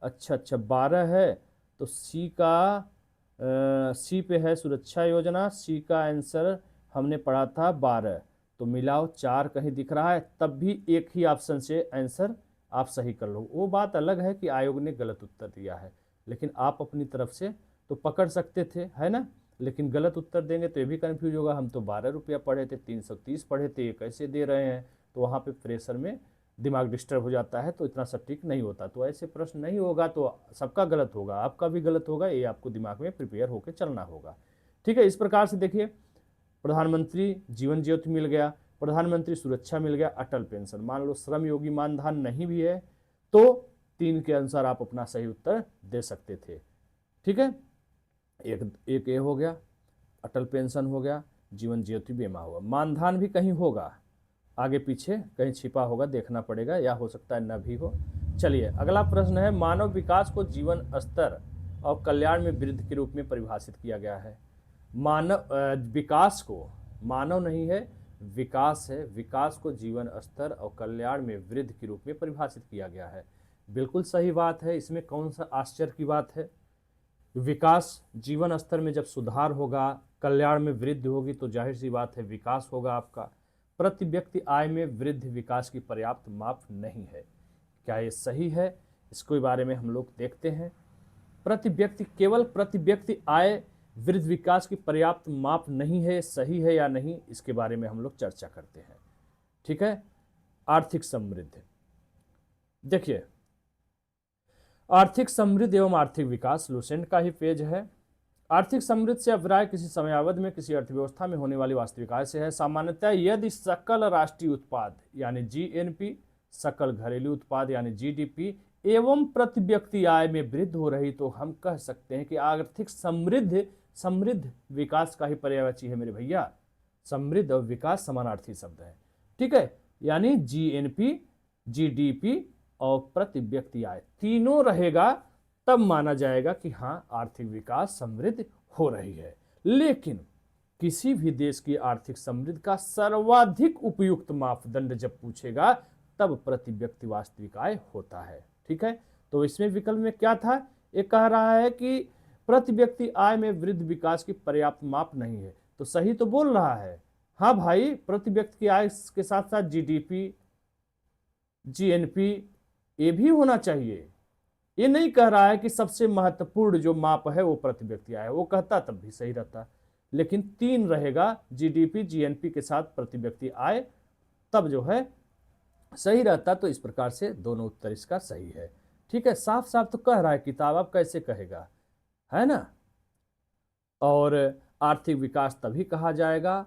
अच्छा 12 है तो सी का सी पे है सुरक्षा योजना, सी का आंसर हमने पढ़ा था 12, तो मिलाओ 4 कहीं दिख रहा है, तब भी एक ही ऑप्शन से आंसर आप सही कर लो। वो बात अलग है कि आयोग ने गलत उत्तर दिया है, लेकिन आप अपनी तरफ से तो पकड़ सकते थे, है ना। लेकिन गलत उत्तर देंगे तो ये भी कन्फ्यूज होगा, हम तो 12 रुपया पढ़े थे, 330 पढ़े थे, ये कैसे दे रहे हैं, तो वहाँ पे प्रेशर में दिमाग डिस्टर्ब हो जाता है, तो इतना सटीक नहीं होता। तो ऐसे प्रश्न नहीं होगा तो सबका गलत होगा, आपका भी गलत होगा, ये आपको दिमाग में प्रिपेयर होकर चलना होगा। ठीक है, इस प्रकार से देखिए, प्रधानमंत्री जीवन ज्योति मिल गया, प्रधानमंत्री सुरक्षा मिल गया, अटल पेंशन, मान लो श्रम योगी मानधन नहीं भी है तो 3 के अनुसार आप अपना सही उत्तर दे सकते थे। ठीक है, एक ये हो गया, अटल पेंशन हो गया, जीवन ज्योति बीमा होगा, मानधन भी कहीं होगा, आगे पीछे कहीं छिपा होगा, देखना पड़ेगा, या हो सकता है न भी हो। चलिए अगला प्रश्न है, मानव विकास को जीवन स्तर और कल्याण में वृद्धि के रूप में परिभाषित किया गया है। मानव विकास को, मानव नहीं है विकास है, विकास को जीवन स्तर और कल्याण में वृद्धि के रूप में परिभाषित किया गया है। बिल्कुल सही बात है, इसमें कौन सा आश्चर्य की बात है। विकास, जीवन स्तर में जब सुधार होगा, कल्याण में वृद्धि होगी तो जाहिर सी बात है विकास होगा आपका। प्रति व्यक्ति आय में वृद्धि विकास की पर्याप्त माप नहीं है, क्या ये सही है, इसके बारे में हम लोग देखते हैं। प्रति व्यक्ति, केवल प्रति व्यक्ति आय वृद्धि विकास की पर्याप्त माप नहीं है, सही है या नहीं, इसके बारे में हम लोग चर्चा करते हैं। ठीक है, आर्थिक समृद्धि, देखिए आर्थिक समृद्धि एवं आर्थिक विकास लुसेंट का ही पेज है। आर्थिक समृद्धि से अभिप्राय किसी समयावधि में किसी अर्थव्यवस्था में होने वाली वास्तविक आय से है। सामान्यतः यदि सकल राष्ट्रीय उत्पाद यानी जीएनपी, सकल घरेलू उत्पाद यानी जीडीपी एवं प्रति व्यक्ति आय में वृद्धि हो रही तो हम कह सकते हैं कि आर्थिक समृद्ध विकास का ही पर्यायवाची है मेरे भैया। समृद्ध और विकास समानार्थी शब्द है। ठीक है, यानी जीएनपी, जीडीपी और प्रति व्यक्ति आय तीनों रहेगा तब माना जाएगा कि हाँ आर्थिक विकास समृद्ध हो रही है। लेकिन किसी भी देश की आर्थिक समृद्धि का सर्वाधिक उपयुक्त मापदंड जब पूछेगा तब प्रति व्यक्ति वास्तविक आय होता है। ठीक है, तो इसमें विकल्प में क्या था, ये कह रहा है कि प्रति व्यक्ति आय में वृद्धि विकास की पर्याप्त माप नहीं है, तो सही तो बोल रहा है। हाँ भाई, प्रति व्यक्ति की आय के साथ साथ जीडीपी, जीएनपी ये भी होना चाहिए। ये नहीं कह रहा है कि सबसे महत्वपूर्ण जो माप है वो प्रति व्यक्ति आय है, वो कहता तब भी सही रहता, लेकिन 3 रहेगा जीडीपी जीएनपी के साथ प्रति व्यक्ति आय, तब जो है सही रहता। तो इस प्रकार से दोनों उत्तर इसका सही है। ठीक है, साफ साफ तो कह रहा है किताब, अब कैसे कहेगा, है ना। और आर्थिक विकास तभी कहा जाएगा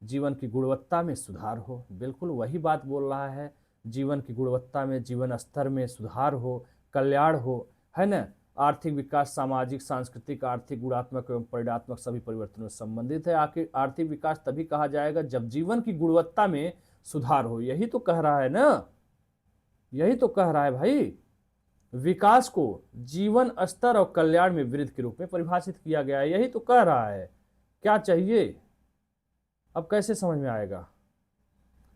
जीवन की गुणवत्ता में सुधार हो, बिल्कुल वही बात बोल रहा है, जीवन की गुणवत्ता में, जीवन स्तर में सुधार हो, कल्याण हो, है ना। आर्थिक विकास सामाजिक, सांस्कृतिक, आर्थिक, गुणात्मक एवं परिणात्मक सभी परिवर्तनों से संबंधित है। आखिर आर्थिक विकास तभी कहा जाएगा जब जीवन की गुणवत्ता में सुधार हो, यही तो कह रहा है ना, यही तो कह रहा है भाई। विकास को जीवन स्तर और कल्याण में वृद्धि के रूप में परिभाषित किया गया है, यही तो कह रहा है। क्या चाहिए, अब कैसे समझ में आएगा,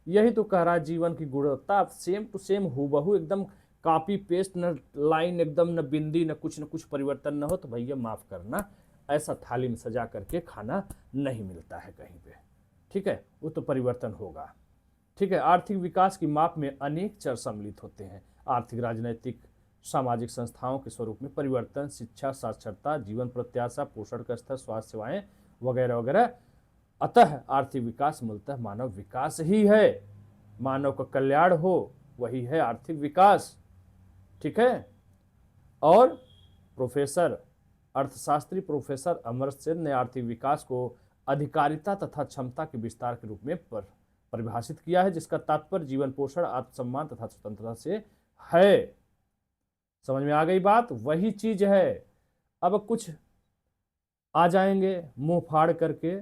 यही तो कह रहा है जीवन की गुणवत्ता। सेम टू सेम हूबहू एकदम कॉपी पेस्ट, न लाइन एकदम, न बिंदी, न कुछ परिवर्तन न हो तो भैया माफ करना, ऐसा थाली में सजा करके खाना नहीं मिलता है कहीं पे। ठीक है, वो तो परिवर्तन होगा। ठीक है, आर्थिक विकास की माप में अनेक चर सम्मिलित होते हैं। आर्थिक, राजनैतिक, सामाजिक संस्थाओं के स्वरूप में परिवर्तन, शिक्षा, साक्षरता, जीवन प्रत्याशा, पोषण का स्तर, स्वास्थ्य सेवाएं वगैरह वगैरह। अतः आर्थिक विकास मूलतः मानव विकास ही है। मानव का कल्याण हो, वही है आर्थिक विकास। ठीक है। और प्रोफेसर अर्थशास्त्री प्रोफेसर अमर्त्य सेन ने आर्थिक विकास को अधिकारिता तथा क्षमता के विस्तार के रूप में परिभाषित किया है, जिसका तात्पर्य जीवन पोषण, आत्मसम्मान तथा स्वतंत्रता से है। समझ में आ गई बात? वही चीज है। अब कुछ आ जाएंगे मुंह फाड़ करके,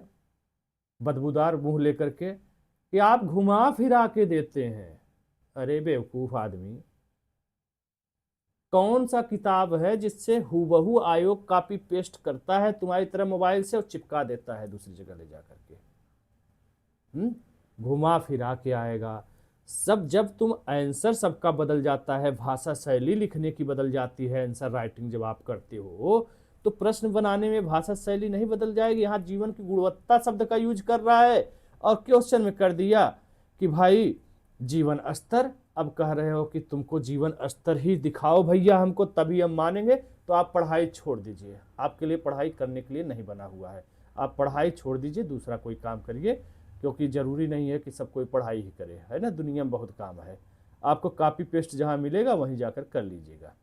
बदबूदार मुंह लेकर के, कि आप घुमा फिरा के देते हैं। अरे बेवकूफ आदमी, कौन सा किताब है जिससे हूबहू आयोग कॉपी पेस्ट करता है तुम्हारी तरह मोबाइल से और चिपका देता है दूसरी जगह ले जा करके? घुमा फिरा के आएगा सब। जब तुम आंसर सबका बदल जाता है, भाषा शैली लिखने की बदल जाती है, आंसर राइटिंग जब आप करते हो तो प्रश्न बनाने में भाषा शैली नहीं बदल जाएगी। यहाँ जीवन की गुणवत्ता शब्द का यूज कर रहा है और क्वेश्चन में कर दिया कि भाई जीवन स्तर। अब कह रहे हो कि तुमको जीवन स्तर ही दिखाओ भैया हमको, तभी हम मानेंगे। तो आप पढ़ाई छोड़ दीजिए, आपके लिए पढ़ाई करने के लिए नहीं बना हुआ है। आप पढ़ाई छोड़ दीजिए, दूसरा कोई काम करिए, क्योंकि जरूरी नहीं है कि सब कोई पढ़ाई ही करे, है ना। दुनिया में बहुत काम है, आपको कॉपी पेस्ट जहां मिलेगा वहीं जाकर कर लीजिएगा।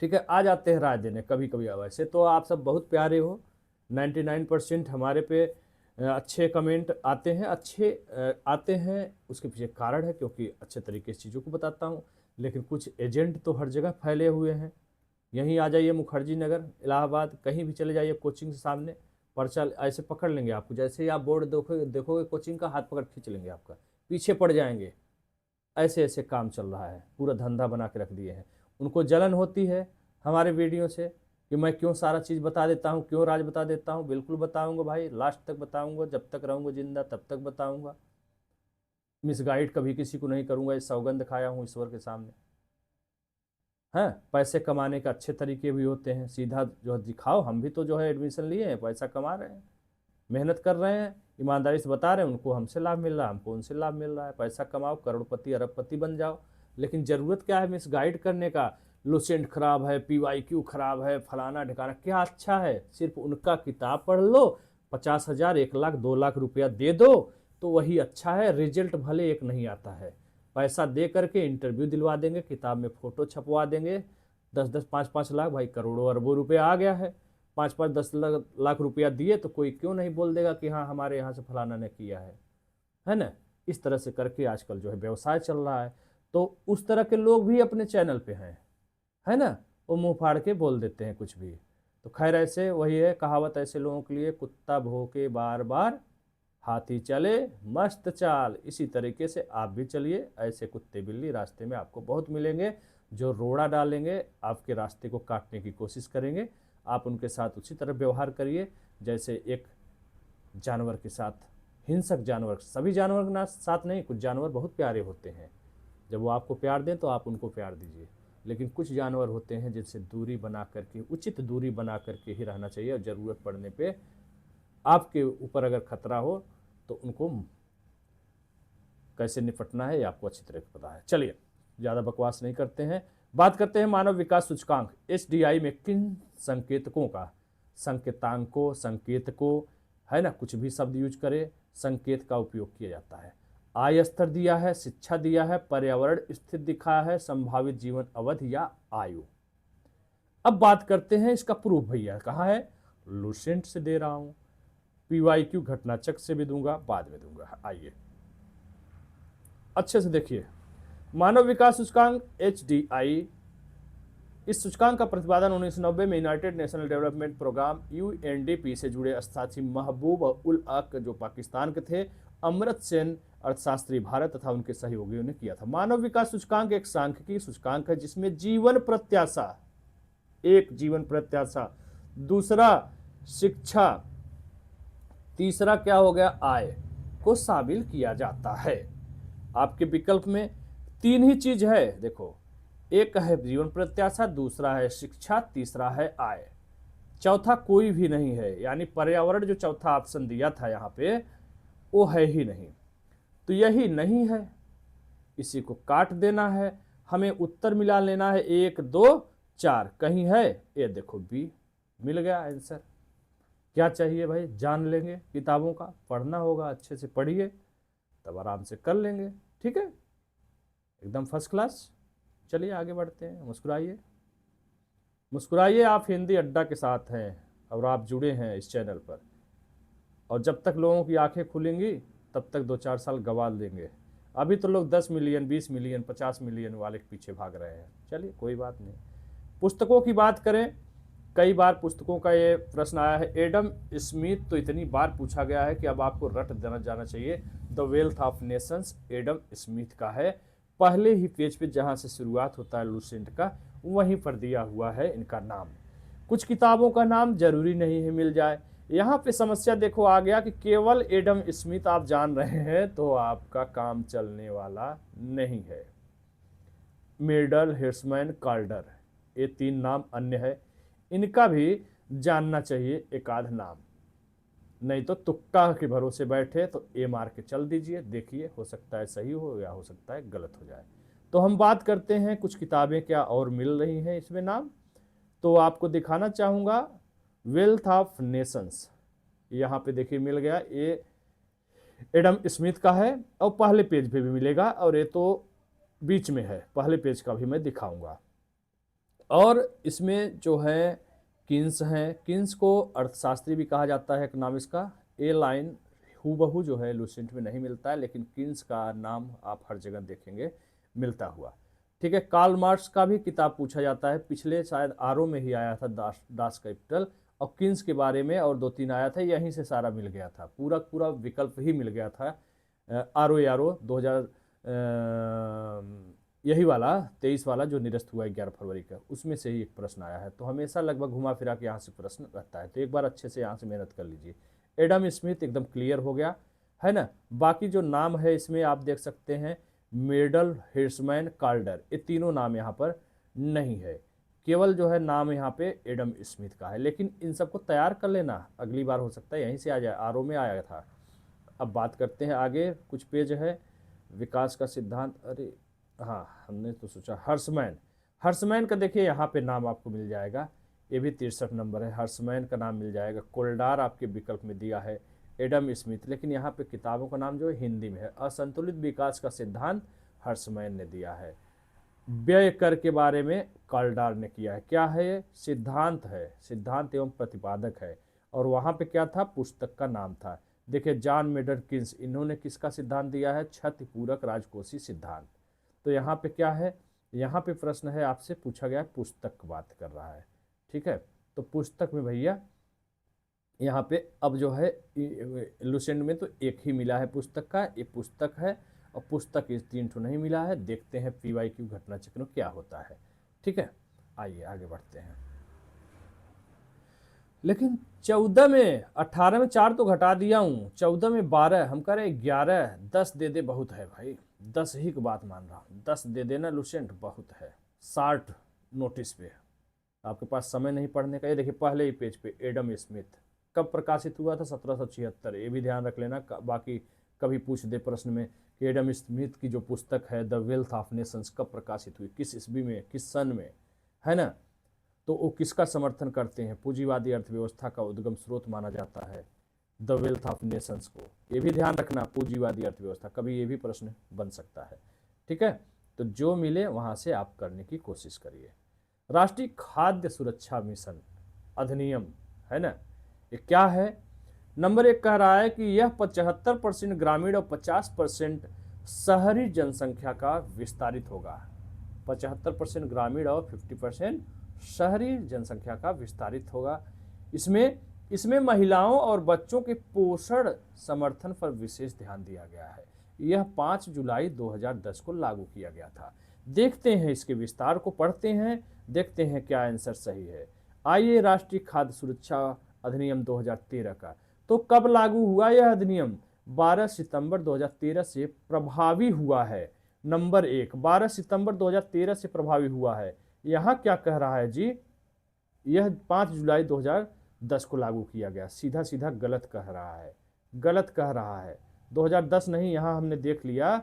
ठीक है। आ जाते हैं राय देने। कभी कभी वैसे तो आप सब बहुत प्यारे हो, 99% हमारे पे अच्छे कमेंट आते हैं, अच्छे आते हैं। उसके पीछे कारण है, क्योंकि अच्छे तरीके से चीज़ों को बताता हूँ। लेकिन कुछ एजेंट तो हर जगह फैले हुए हैं। यहीं आ जाइए मुखर्जी नगर, इलाहाबाद, कहीं भी चले जाइए, कोचिंग के सामने पर्चा ऐसे पकड़ लेंगे आपको। जैसे ही आप बोर्ड देखोगे कोचिंग का, हाथ पकड़ खींच लेंगे, आपका पीछे पड़ जाएंगे। ऐसे ऐसे काम चल रहा है, पूरा धंधा बना के रख दिए हैं। उनको जलन होती है हमारे वीडियो से कि मैं क्यों सारा चीज़ बता देता हूँ, क्यों राज बता देता हूँ। बिल्कुल बताऊँगा भाई, लास्ट तक बताऊँगा, जब तक रहूँगा जिंदा तब तक बताऊँगा। मिसगाइड कभी किसी को नहीं करूँगा, इस सौगंध खाया हूँ ईश्वर के सामने। हैं, पैसे कमाने के अच्छे तरीके भी होते हैं, सीधा जो है दिखाओ। हम भी तो जो है एडमिशन लिए हैं, पैसा कमा रहे हैं, मेहनत कर रहे हैं, ईमानदारी से बता रहे हैं। उनको हमसे लाभ मिल रहा है, हमको उनसे लाभ मिल रहा है। पैसा कमाओ, करोड़पति अरबपति बन जाओ। लेकिन ज़रूरत क्या है मिसगाइड करने का? लुसेंट खराब है, PYQ खराब है, फलाना ढिकाना, क्या अच्छा है? सिर्फ उनका किताब पढ़ लो, 50,000, 1 लाख, 2 लाख रुपया दे दो तो वही अच्छा है। रिजल्ट भले एक नहीं आता है, पैसा दे करके इंटरव्यू दिलवा देंगे, किताब में फ़ोटो छपवा देंगे, 10-10, 5-5 लाख, भाई करोड़ों अरबों रुपया आ गया है। 5-5, 10 लाख रुपया दिए तो कोई क्यों नहीं बोल देगा कि हाँ हमारे यहाँ से फलाना ने किया है ना। इस तरह से करके आजकल जो है व्यवसाय चल रहा है। तो उस तरह के लोग भी अपने चैनल पे हैं, है ना। वो मुंह फाड़ के बोल देते हैं कुछ भी। तो खैर, ऐसे वही है कहावत, ऐसे लोगों के लिए कुत्ता भौंके बार बार, हाथी चले मस्त चाल। इसी तरीके से आप भी चलिए। ऐसे कुत्ते बिल्ली रास्ते में आपको बहुत मिलेंगे, जो रोड़ा डालेंगे, आपके रास्ते को काटने की कोशिश करेंगे। आप उनके साथ उसी तरह व्यवहार करिए जैसे एक जानवर के साथ, हिंसक जानवर। सभी जानवर के साथ नहीं, कुछ जानवर बहुत प्यारे होते हैं, जब वो आपको प्यार दें तो आप उनको प्यार दीजिए। लेकिन कुछ जानवर होते हैं जिनसे दूरी बना करके, उचित दूरी बना करके ही रहना चाहिए। और ज़रूरत पड़ने पे आपके ऊपर अगर खतरा हो तो उनको कैसे निपटना है ये आपको अच्छी तरह पता है। चलिए, ज़्यादा बकवास नहीं करते हैं, बात करते हैं मानव विकास सूचकांक SDI में किन संकेतकों का, संकेतांकों, संकेतकों, है ना, कुछ भी शब्द यूज करे, संकेत का उपयोग किया जाता है। आय स्तर दिया है, शिक्षा दिया है, पर्यावरण स्थिति दिखा है, संभावित जीवन अवधि या आयु। अब बात करते हैं इसका प्रूफ। भैया कहाँ है? लुसेंट से दे रहा हूं, PYQ घटनाचक्र से भी दूंगा, बाद में दूंगा। आइए अच्छे से देखिए। मानव विकास सूचकांक HDI, इस सूचकांक का प्रतिपादन 1990 में United National Development Programme UNDP से जुड़े अस्थायी महबूब उल हक, जो पाकिस्तान के थे, अमर्त्य सेन अर्थशास्त्री भारत तथा उनके सहयोगियों ने किया था। मानव विकास सूचकांक एक सांख्यिकी सूचकांक है जिसमें जीवन प्रत्याशा, एक जीवन प्रत्याशा, दूसरा शिक्षा, तीसरा क्या हो गया, आय को शामिल किया जाता है। आपके विकल्प में 3 ही चीज है, देखो, एक है जीवन प्रत्याशा, दूसरा है शिक्षा, तीसरा है आय, चौथा कोई भी नहीं है। यानी पर्यावरण जो चौथा ऑप्शन दिया था यहाँ पे, वो है ही नहीं। तो यही नहीं है, इसी को काट देना है। हमें उत्तर मिला लेना है 1, 2, 4, कहीं है? ये देखो B, मिल गया आंसर। क्या चाहिए भाई? जान लेंगे, किताबों का पढ़ना होगा, अच्छे से पढ़िए, तब आराम से कर लेंगे। ठीक है, एकदम फर्स्ट क्लास। चलिए आगे बढ़ते हैं। मुस्कुराइए, मुस्कुराइए। आप हिंदी अड्डा के साथ हैं और आप जुड़े हैं इस चैनल पर, और जब तक लोगों की आंखें खुलेंगी तब तक 2-4 साल गंवा देंगे। अभी तो लोग 10 मिलियन, 20 मिलियन, 50 मिलियन वाले के पीछे भाग रहे हैं। चलिए कोई बात नहीं। पुस्तकों की बात करें, कई बार पुस्तकों का ये प्रश्न आया है। एडम स्मिथ तो इतनी बार पूछा गया है कि अब आपको रट देना जाना चाहिए। The wealth of Nations Adam Smith का है। पहले ही पेज पे जहाँ से शुरुआत होता है लुसेंट का, वहीं पर दिया हुआ है इनका नाम। कुछ किताबों का नाम जरूरी नहीं है मिल जाए। यहाँ पे समस्या देखो आ गया कि केवल एडम स्मिथ आप जान रहे हैं तो आपका काम चलने वाला नहीं है। मेडल, हिर्समैन, कार्डर, ये 3 नाम अन्य है, इनका भी जानना चाहिए एक आध नाम। नहीं तो तुक्का के भरोसे बैठे तो ए मार के चल दीजिए, देखिए हो सकता है सही हो या हो सकता है गलत हो जाए। तो हम बात करते हैं कुछ किताबें क्या और मिल रही हैं इसमें नाम। तो आपको दिखाना चाहूँगा वेल्थ ऑफ नेशंस, यहाँ पे देखिए मिल गया। ये एडम स्मिथ का है और पहले पेज पे भी मिलेगा, और ये तो बीच में है, पहले पेज का भी मैं दिखाऊंगा। और इसमें जो है किन्स हैं। किन्स को अर्थशास्त्री भी कहा जाता है इकोनॉमिक्स का। ए लाइन हूबहू जो है लुसेंट में नहीं मिलता है, लेकिन किन्स का नाम आप हर जगह देखेंगे मिलता हुआ। ठीक है, कार्ल मार्क्स का भी किताब पूछा जाता है, पिछले शायद आरओ में ही आया था दास कैपिटल, और किन्स के बारे में और 2-3 आया था, यहीं से सारा मिल गया था, पूरा पूरा विकल्प ही मिल गया था। आरओ 2000 यही वाला 23 वाला जो निरस्त हुआ 11 फरवरी का, उसमें से ही एक प्रश्न आया है। तो हमेशा लगभग घुमा फिरा के यहाँ से प्रश्न रहता है, तो एक बार अच्छे से यहाँ से मेहनत कर लीजिए। एडम स्मिथ एकदम क्लियर हो गया है ना। बाकी जो नाम है इसमें आप देख सकते हैं, मेडल, हिर्समैन, कार्डर, ये तीनों नाम यहाँ पर नहीं है, केवल जो है नाम यहाँ पे एडम स्मिथ का है। लेकिन इन सबको तैयार कर लेना, अगली बार हो सकता है यहीं से आ जाए, आरओ में आया था। अब बात करते हैं आगे, कुछ पेज है विकास का सिद्धांत। अरे हाँ, हमने तो सोचा हर्समैन। हर्समैन का देखिए यहाँ पे नाम आपको मिल जाएगा, ये भी 63 नंबर है, हर्समैन का नाम मिल जाएगा। कोल्डार आपके विकल्प में दिया है, एडम स्मिथ, लेकिन यहाँ पे किताबों का नाम जो है हिंदी में है। असंतुलित विकास का सिद्धांत हर्समैन ने दिया है। व्यय कर के बारे में कार्डार ने किया है। क्या है ये? सिद्धांत है, सिद्धांत एवं प्रतिपादक है। और वहाँ पे क्या था, पुस्तक का नाम था। देखिए जॉन मेडर किन्स, इन्होंने किसका सिद्धांत दिया है, क्षतिपूरक राजकोषीय सिद्धांत। तो यहाँ पे क्या है, यहाँ पे प्रश्न है आपसे पूछा गया, पुस्तक की बात कर रहा है। ठीक है, तो पुस्तक में भैया यहाँ पे अब जो है लुसेंट में तो एक ही मिला है पुस्तक का, ये पुस्तक है, और पुस्तक इस 3 ठो नहीं मिला है। देखते हैं PYQ घटना चक्र क्या होता है। ठीक है, आइए आगे बढ़ते हैं। लेकिन 14 में 18 में 4 तो घटा दिया हूँ, 14 में 12, हम कह रहे 11, 10 दे दे बहुत है भाई, 10 ही की बात मान रहा हूँ, 10 दे देना लुसेंट बहुत है। 60 नोटिस पे आपके पास समय नहीं पढ़ने का। ये देखिए पहले ही पेज पे एडम स्मिथ कब प्रकाशित हुआ था, 1776, ये भी ध्यान रख लेना। बाकी कभी पूछ दे प्रश्न में कि एडम स्मिथ की जो पुस्तक है द वेल्थ ऑफ नेशंस कब प्रकाशित हुई, किस ईस्वी में, किस सन में, है ना। तो वो किसका समर्थन करते हैं, पूंजीवादी अर्थव्यवस्था का उद्गम स्रोत माना जाता है द वेल्थ ऑफ नेशंस को। ये भी ध्यान रखना, पूंजीवादी अर्थव्यवस्था, कभी ये भी प्रश्न बन सकता है। ठीक है, तो जो मिले वहाँ से आप करने की कोशिश करिए। राष्ट्रीय खाद्य सुरक्षा मिशन अधिनियम है ना, ये क्या है। नंबर 1 कह रहा है कि यह 75% ग्रामीण और 50% शहरी जनसंख्या का विस्तारित होगा। 75% ग्रामीण और 50% शहरी जनसंख्या का विस्तारित होगा। इसमें महिलाओं और बच्चों के पोषण समर्थन पर विशेष ध्यान दिया गया है। यह 5 जुलाई 2010 को लागू किया गया था। देखते हैं इसके विस्तार को, पढ़ते हैं, देखते हैं क्या आंसर सही है। आइए, राष्ट्रीय खाद्य सुरक्षा अधिनियम 2013 का, तो कब लागू हुआ यह अधिनियम, 12 सितंबर 2013 से प्रभावी हुआ है। नंबर 1, 12 सितंबर 2013 से प्रभावी हुआ है। यहाँ क्या कह रहा है जी, यह 5 जुलाई 2010 को लागू किया गया। सीधा सीधा गलत कह रहा है, गलत कह रहा है। 2010 नहीं, यहाँ हमने देख लिया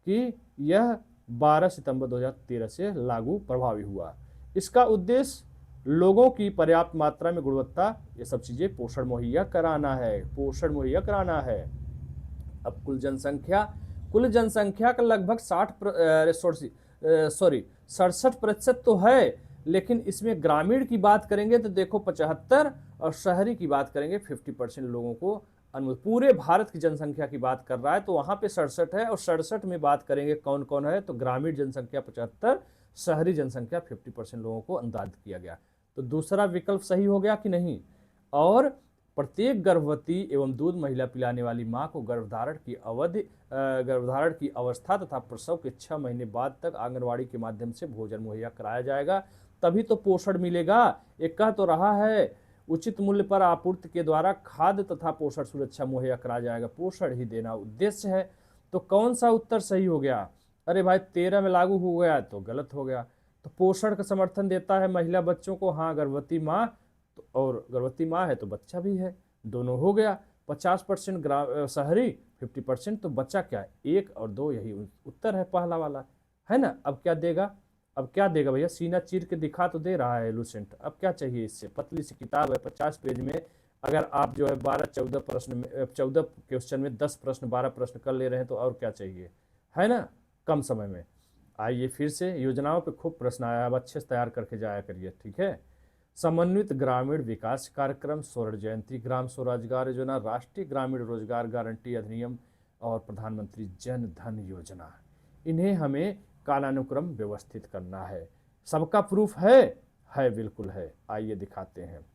कि यह 12 सितंबर 2013 से लागू प्रभावी हुआ। इसका उद्देश्य लोगों की पर्याप्त मात्रा में गुणवत्ता, ये सब चीज़ें पोषण मुहैया कराना है, पोषण मुहैया कराना है। अब कुल जनसंख्या कुल जनसंख्या का लगभग 67% तो है, लेकिन इसमें ग्रामीण की बात करेंगे तो देखो 75, और शहरी की बात करेंगे 50% लोगों को पूरे भारत की जनसंख्या की बात कर रहा है तो वहां पे 67 है, और 67 में बात करेंगे कौन कौन है तो ग्रामीण जनसंख्या 75, शहरी जनसंख्या 50% लोगों को अंदाज किया गया। तो दूसरा विकल्प सही हो गया कि नहीं। और प्रत्येक गर्भवती एवं दूध महिला पिलाने वाली मां को गर्भधारण की अवस्था तथा प्रसव के 6 महीने बाद तक आंगनवाड़ी के माध्यम से भोजन मुहैया कराया जाएगा, तभी तो पोषण मिलेगा। एक कह तो रहा है उचित मूल्य पर आपूर्ति के द्वारा खाद्य तथा पोषण सुरक्षा मुहैया कराया जाएगा, पोषण ही देना उद्देश्य है। तो कौन सा उत्तर सही हो गया। अरे भाई 13 में लागू हो गया तो गलत हो गया। तो पोषण का समर्थन देता है महिला बच्चों को, हाँ गर्भवती माँ, तो और गर्भवती माँ है तो बच्चा भी है, दोनों हो गया। 50% शहरी, 50% तो बच्चा क्या है, 1 और 2 यही उत्तर है पहला वाला, है ना। अब क्या देगा, अब क्या देगा भैया, सीना चीर के दिखा तो दे रहा है लूसेंट, अब क्या चाहिए इससे। पतली सी किताब है 50 पेज में, अगर आप जो है 12-14 प्रश्न में 14 क्वेश्चन में 10 प्रश्न 12 प्रश्न कर ले रहे हैं तो और क्या चाहिए, है ना, कम समय में। आइए फिर से, योजनाओं पे खूब प्रश्न आया, अब अच्छे से तैयार करके जाया करिए, ठीक है। समन्वित ग्रामीण विकास कार्यक्रम, स्वर्ण जयंती ग्राम स्वरोजगार योजना, राष्ट्रीय ग्रामीण रोजगार गारंटी अधिनियम और प्रधानमंत्री जन धन योजना, इन्हें हमें कालानुक्रम व्यवस्थित करना है। सबका प्रूफ है बिल्कुल है। आइए दिखाते हैं।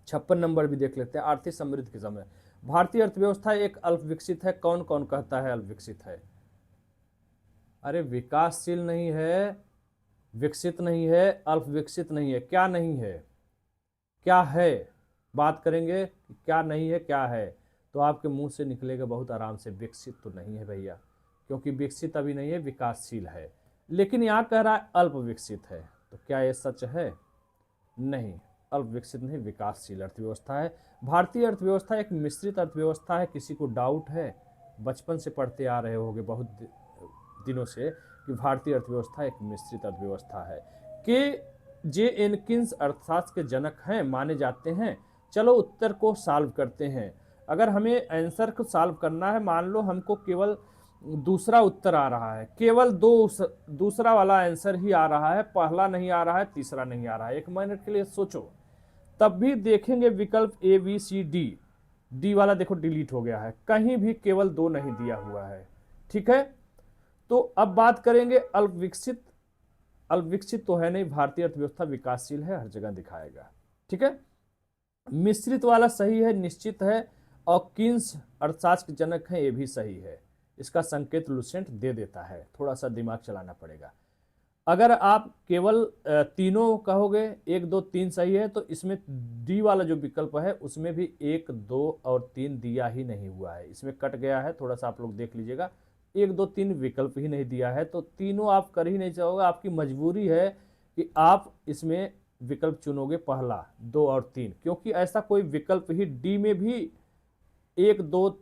56 नंबर भी देख लेते हैं। आर्थिक समृद्धि के समय भारतीय अर्थव्यवस्था एक अल्प विकसित है, कौन कौन कहता है अल्प विकसित है। अरे विकासशील नहीं है, विकसित नहीं है, अल्प विकसित नहीं है, क्या नहीं है, क्या है, बात करेंगे कि क्या नहीं है क्या है, तो आपके मुंह से निकलेगा बहुत आराम से, विकसित तो नहीं है भैया, क्योंकि विकसित अभी नहीं है, विकासशील है। लेकिन यहाँ कह रहा है अल्प विकसित है, तो क्या ये सच है, नहीं, अल्प विकसित नहीं, विकासशील अर्थव्यवस्था है। भारतीय अर्थव्यवस्था एक मिश्रित अर्थव्यवस्था है। किसी को डाउट है, बचपन से पढ़ते आ रहे होंगे बहुत दिनों से, कि भारतीय अर्थव्यवस्था एक मिश्रित अर्थव्यवस्था है। कि जे एनकिंस अर्थशास्त्र के जनक हैं, माने जाते हैं। चलो उत्तर को सॉल्व करते हैं। अगर हमें आंसर को सॉल्व करना है, मान लो हमको केवल दूसरा उत्तर आ रहा है, केवल दूसरा वाला आंसर ही आ रहा है, पहला नहीं आ रहा है, तीसरा नहीं आ रहा है, 1 मिनट के लिए सोचो, तब भी देखेंगे विकल्प A B C D, D वाला देखो डिलीट हो गया है, कहीं भी केवल 2 नहीं दिया हुआ है, ठीक है। तो अब बात करेंगे अल्प विकसित। अल्प विकसित तो है नहीं, भारतीय अर्थव्यवस्था विकासशील है, हर जगह दिखाएगा, ठीक है। मिश्रित वाला सही है, निश्चित है, और किन्स अर्थशास्त्र के जनक हैं, ये भी सही है। इसका संकेत लुसेंट दे देता है, थोड़ा सा दिमाग चलाना पड़ेगा। अगर आप केवल तीनों कहोगे, 1 2 3 सही है, तो इसमें डी वाला जो विकल्प है उसमें भी 1 2 और 3 दिया ही नहीं हुआ है, इसमें कट गया है, थोड़ा सा आप लोग देख लीजिएगा, 1 2 3 विकल्प ही नहीं दिया है, तो तीनों आप कर ही नहीं चाहोगे, आपकी मजबूरी है कि आप इसमें विकल्प चुनोगे पहला, 2 और 3, क्योंकि ऐसा कोई विकल्प ही डी में भी 1 2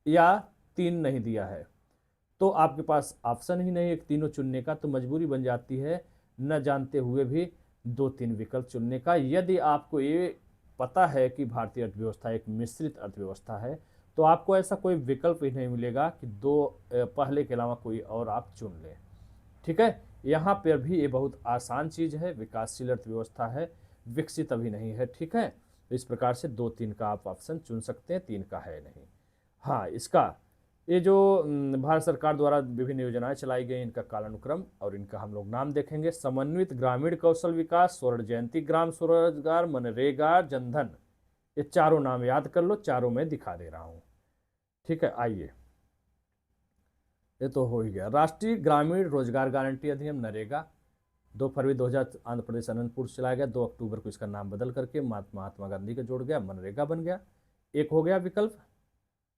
या 3 नहीं दिया है, तो आपके पास ऑप्शन ही नहीं है तीनों चुनने का, तो मजबूरी बन जाती है न जानते हुए भी 2-3 विकल्प चुनने का। यदि आपको ये पता है कि भारतीय अर्थव्यवस्था एक मिश्रित अर्थव्यवस्था है, तो आपको ऐसा कोई विकल्प ही नहीं मिलेगा कि 2 पहले के अलावा कोई और आप चुन लें, ठीक है। यहाँ पर भी ये बहुत आसान चीज़ है, विकासशील अर्थव्यवस्था है, विकसित अभी नहीं है, ठीक है। तो इस प्रकार से 2-3 का आप ऑप्शन चुन सकते हैं, 3 का है नहीं। हाँ, इसका ये जो भारत सरकार द्वारा विभिन्न योजनाएं चलाई गई, इनका कालानुक्रम और इनका हम लोग नाम देखेंगे। समन्वित ग्रामीण कौशल विकास, स्वर्ण जयंती ग्राम स्वरोजगार, मनरेगा, जनधन, ये चारों नाम याद कर लो, चारों में दिखा दे रहा हूं, ठीक है। आइए, ये तो हो ही गया। राष्ट्रीय ग्रामीण रोजगार गारंटी अधिनियम नरेगा 2 फरवरी 2000 आंध्र प्रदेश अनंतपुर से चलाया गया, 2 अक्टूबर को इसका नाम बदल करके महात्मा गांधी का जोड़ गया, मनरेगा बन गया। एक हो गया विकल्प,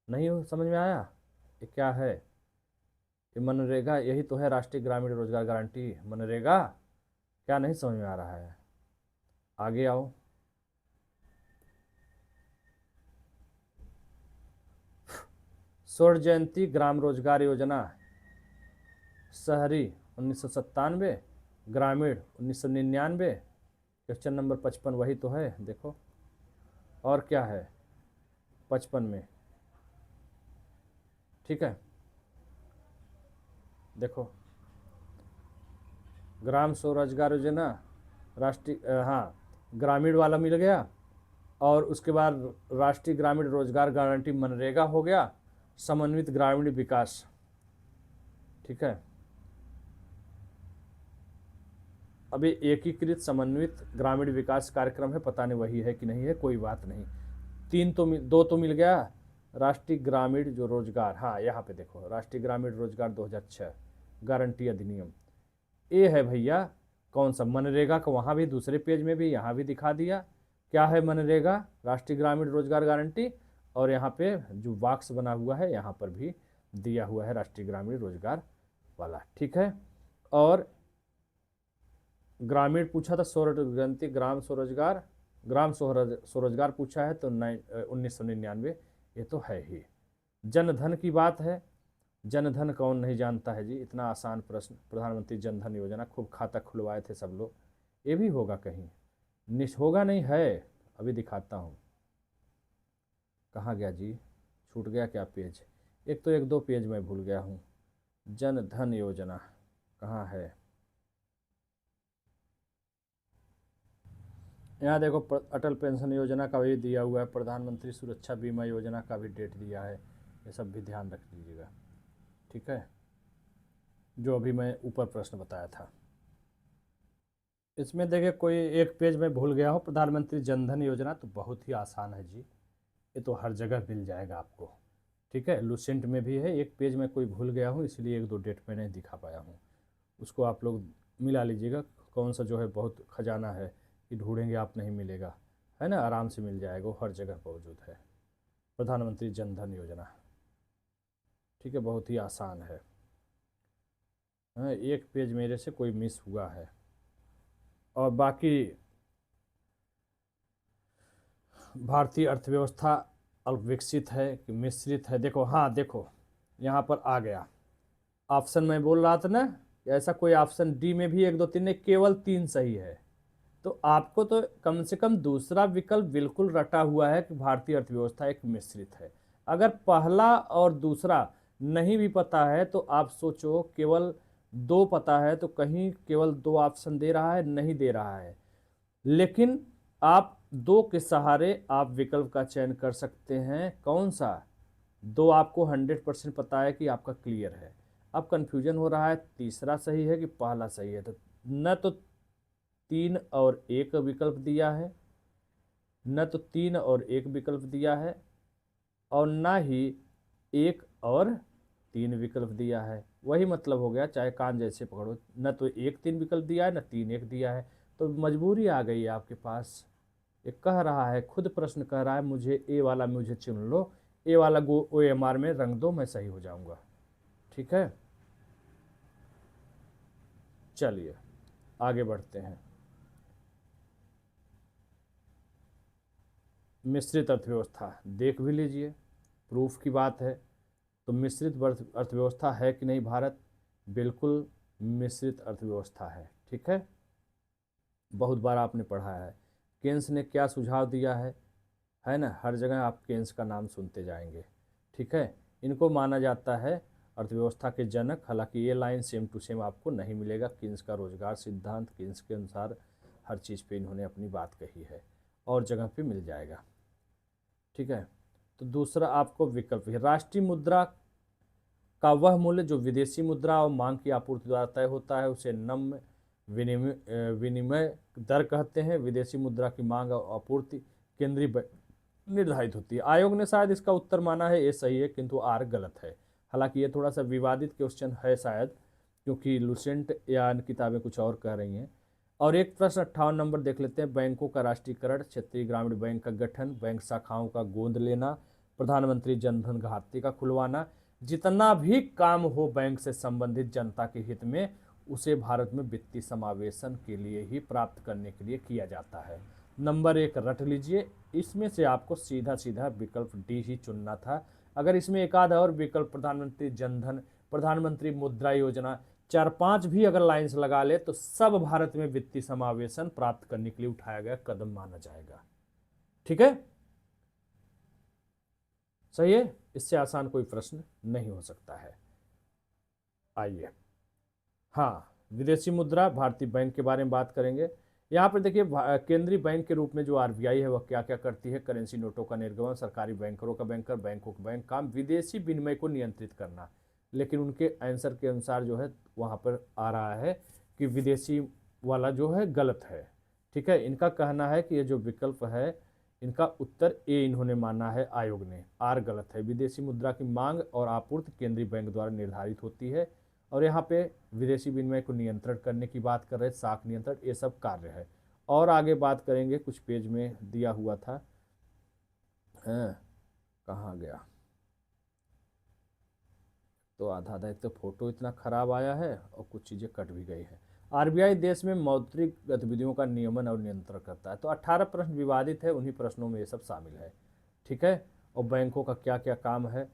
नहीं हो समझ में आया, ये क्या है, ये मनरेगा, यही तो है राष्ट्रीय ग्रामीण रोजगार गारंटी मनरेगा, क्या नहीं समझ में आ रहा है, आगे आओ। स्वर्ण जयंती ग्राम रोजगार योजना, शहरी 1997, ग्रामीण 1999, क्वेश्चन नंबर 55 वही तो है, देखो और क्या है 55 में, ठीक है। देखो, ग्राम स्वरोजगार योजना, राष्ट्रीय हाँ, ग्रामीण वाला मिल गया, और उसके बाद राष्ट्रीय ग्रामीण रोजगार गारंटी मनरेगा हो गया, समन्वित ग्रामीण विकास, ठीक है। अभी एकीकृत समन्वित ग्रामीण विकास कार्यक्रम है, पता नहीं वही है कि नहीं है, कोई बात नहीं। दो तो मिल गया। राष्ट्रीय ग्रामीण जो रोजगार, हाँ यहाँ पे देखो, राष्ट्रीय ग्रामीण रोजगार 2006 गारंटी अधिनियम, ये है भैया कौन सा, मनरेगा का, वहाँ भी दूसरे पेज में भी, यहाँ भी दिखा दिया क्या है मनरेगा, राष्ट्रीय ग्रामीण रोजगार गारंटी, और यहाँ पे जो बॉक्स बना हुआ है यहाँ पर भी दिया हुआ है राष्ट्रीय ग्रामीण रोजगार वाला, ठीक है। और ग्रामीण पूछा था, स्वरोजगार, स्वरोजगार पूछा है तो 1999, ये तो है ही। जन धन की बात है, जन धन कौन नहीं जानता है जी, इतना आसान प्रश्न, प्रधानमंत्री जन धन योजना, खूब खाता खुलवाए थे सब लोग, ये भी होगा कहीं, होगा नहीं है, अभी दिखाता हूँ, कहाँ गया जी, छूट गया क्या पेज, एक तो एक दो पेज मैं भूल गया हूँ। जन धन योजना कहाँ है, यहाँ देखो, अटल पेंशन योजना का भी दिया हुआ है, प्रधानमंत्री सुरक्षा बीमा योजना का भी डेट दिया है, ये सब भी ध्यान रख लीजिएगा, ठीक है, जो अभी मैं ऊपर प्रश्न बताया था। इसमें देखिए कोई एक पेज में भूल गया हो, प्रधानमंत्री जन धन योजना, तो बहुत ही आसान है जी, ये तो हर जगह मिल जाएगा आपको, ठीक है। लुसेंट में भी है, एक पेज में कोई भूल गया हूँ इसलिए एक दो डेट में नहीं दिखा पाया हूँ, उसको आप लोग मिला लीजिएगा, कौन सा जो है बहुत खजाना है कि ढूंढेंगे आप नहीं मिलेगा, है ना, आराम से मिल जाएगा, वो हर जगह मौजूद है, प्रधानमंत्री जन धन योजना, ठीक है, बहुत ही आसान है। हाँ, एक पेज मेरे से कोई मिस हुआ है, और बाकी भारतीय अर्थव्यवस्था अल्पविकसित है कि मिश्रित है, देखो, हाँ देखो यहाँ पर आ गया ऑप्शन, मैं बोल रहा था ना, ऐसा कोई ऑप्शन डी में भी एक दो तीन नहीं, केवल तीन सही है, तो आपको तो कम से कम दूसरा विकल्प बिल्कुल रटा हुआ है कि भारतीय अर्थव्यवस्था एक मिश्रित है। अगर पहला और दूसरा नहीं भी पता है तो आप सोचो, केवल दो पता है तो कहीं केवल दो ऑप्शन दे रहा है, नहीं दे रहा है, लेकिन आप दो के सहारे आप विकल्प का चयन कर सकते हैं, कौन सा, दो आपको 100% पता है कि आपका क्लियर है, अब कंफ्यूजन हो रहा है तीसरा सही है कि पहला सही है, तो न तो तीन और एक विकल्प दिया है, न तो तीन और एक विकल्प दिया है, और ना ही एक और तीन विकल्प दिया है, वही मतलब हो गया, चाहे कान जैसे पकड़ो, न तो एक तीन विकल्प दिया है, न तीन एक दिया है, तो मजबूरी आ गई है आपके पास, ये कह रहा है, खुद प्रश्न कह रहा है मुझे ए वाला, मुझे चुन लो, ए वाला OMR में रंग दो, मैं सही हो जाऊंगा, ठीक है। चलिए आगे बढ़ते हैं। मिश्रित अर्थव्यवस्था देख भी लीजिए, प्रूफ की बात है, तो मिश्रित अर्थव्यवस्था है कि नहीं भारत, बिल्कुल मिश्रित अर्थव्यवस्था है, ठीक है, बहुत बार आपने पढ़ा है। केन्स ने क्या सुझाव दिया है ना, हर जगह आप केन्स का नाम सुनते जाएंगे, ठीक है, इनको माना जाता है अर्थव्यवस्था के जनक, हालांकि ये लाइन सेम टू सेम आपको नहीं मिलेगा, केन्स का रोजगार सिद्धांत, केन्स के अनुसार हर चीज़ पे इन्होंने अपनी बात कही है, और जगह पे मिल जाएगा, ठीक है। तो दूसरा आपको विकल्प है, राष्ट्रीय मुद्रा का वह मूल्य जो विदेशी मुद्रा और मांग की आपूर्ति द्वारा तय होता है, उसे नम्य विनिमय दर कहते हैं, विदेशी मुद्रा की मांग और आपूर्ति केंद्रीय बैंक निर्धारित होती है। आयोग ने शायद इसका उत्तर माना है ये सही है, किंतु आर गलत है, हालांकि ये थोड़ा सा विवादित क्वेश्चन है शायद, क्योंकि लुसेंट या किताबें कुछ और कह रही हैं। और एक प्रश्न 58 नंबर देख लेते हैं, बैंकों का राष्ट्रीयकरण, क्षेत्रीय ग्रामीण बैंक का गठन, बैंक शाखाओं का गोद लेना, प्रधानमंत्री जनधन खाते का खुलवाना, जितना भी काम हो बैंक से संबंधित जनता के हित में, उसे भारत में वित्तीय समावेशन के लिए ही प्राप्त करने के लिए किया जाता है। नंबर एक रट लीजिए, इसमें से आपको सीधा सीधा विकल्प डी ही चुनना था, अगर इसमें एक आध और विकल्प, प्रधानमंत्री जनधन, प्रधानमंत्री मुद्रा योजना, चार पांच भी अगर लाइंस लगा ले तो सब भारत में वित्तीय समावेशन प्राप्त करने के लिए उठाया गया कदम माना जाएगा, ठीक है, सही है, इससे आसान कोई प्रश्न नहीं हो सकता है। आइए हाँ, विदेशी मुद्रा, भारतीय बैंक के बारे में बात करेंगे। यहाँ पर देखिए केंद्रीय बैंक के रूप में जो आरबीआई है वह क्या क्या करती है। करेंसी नोटों का निर्गमन, सरकारी बैंकरों का बैंकर, बैंकों का बैंक काम, विदेशी विनिमय को नियंत्रित करना। लेकिन उनके आंसर के अनुसार जो है वहाँ पर आ रहा है कि विदेशी वाला जो है गलत है। ठीक है, इनका कहना है कि ये जो विकल्प है इनका उत्तर ए इन्होंने माना है आयोग ने, आर गलत है। विदेशी मुद्रा की मांग और आपूर्ति केंद्रीय बैंक द्वारा निर्धारित होती है। और यहाँ पे विदेशी विनिमय को नियंत्रण करने की बात कर रहे हैं, साख नियंत्रण, ये सब कार्य है। और आगे बात करेंगे, कुछ पेज में दिया हुआ था, कहाँ गया, तो आधा आधा, एक तो फोटो इतना खराब आया है और कुछ चीज़ें कट भी गई है। आरबीआई देश में मौद्रिक गतिविधियों का नियमन और नियंत्रण करता है। तो 18 प्रश्न विवादित है, उन्हीं प्रश्नों में ये सब शामिल है। ठीक है, और बैंकों का क्या क्या काम है।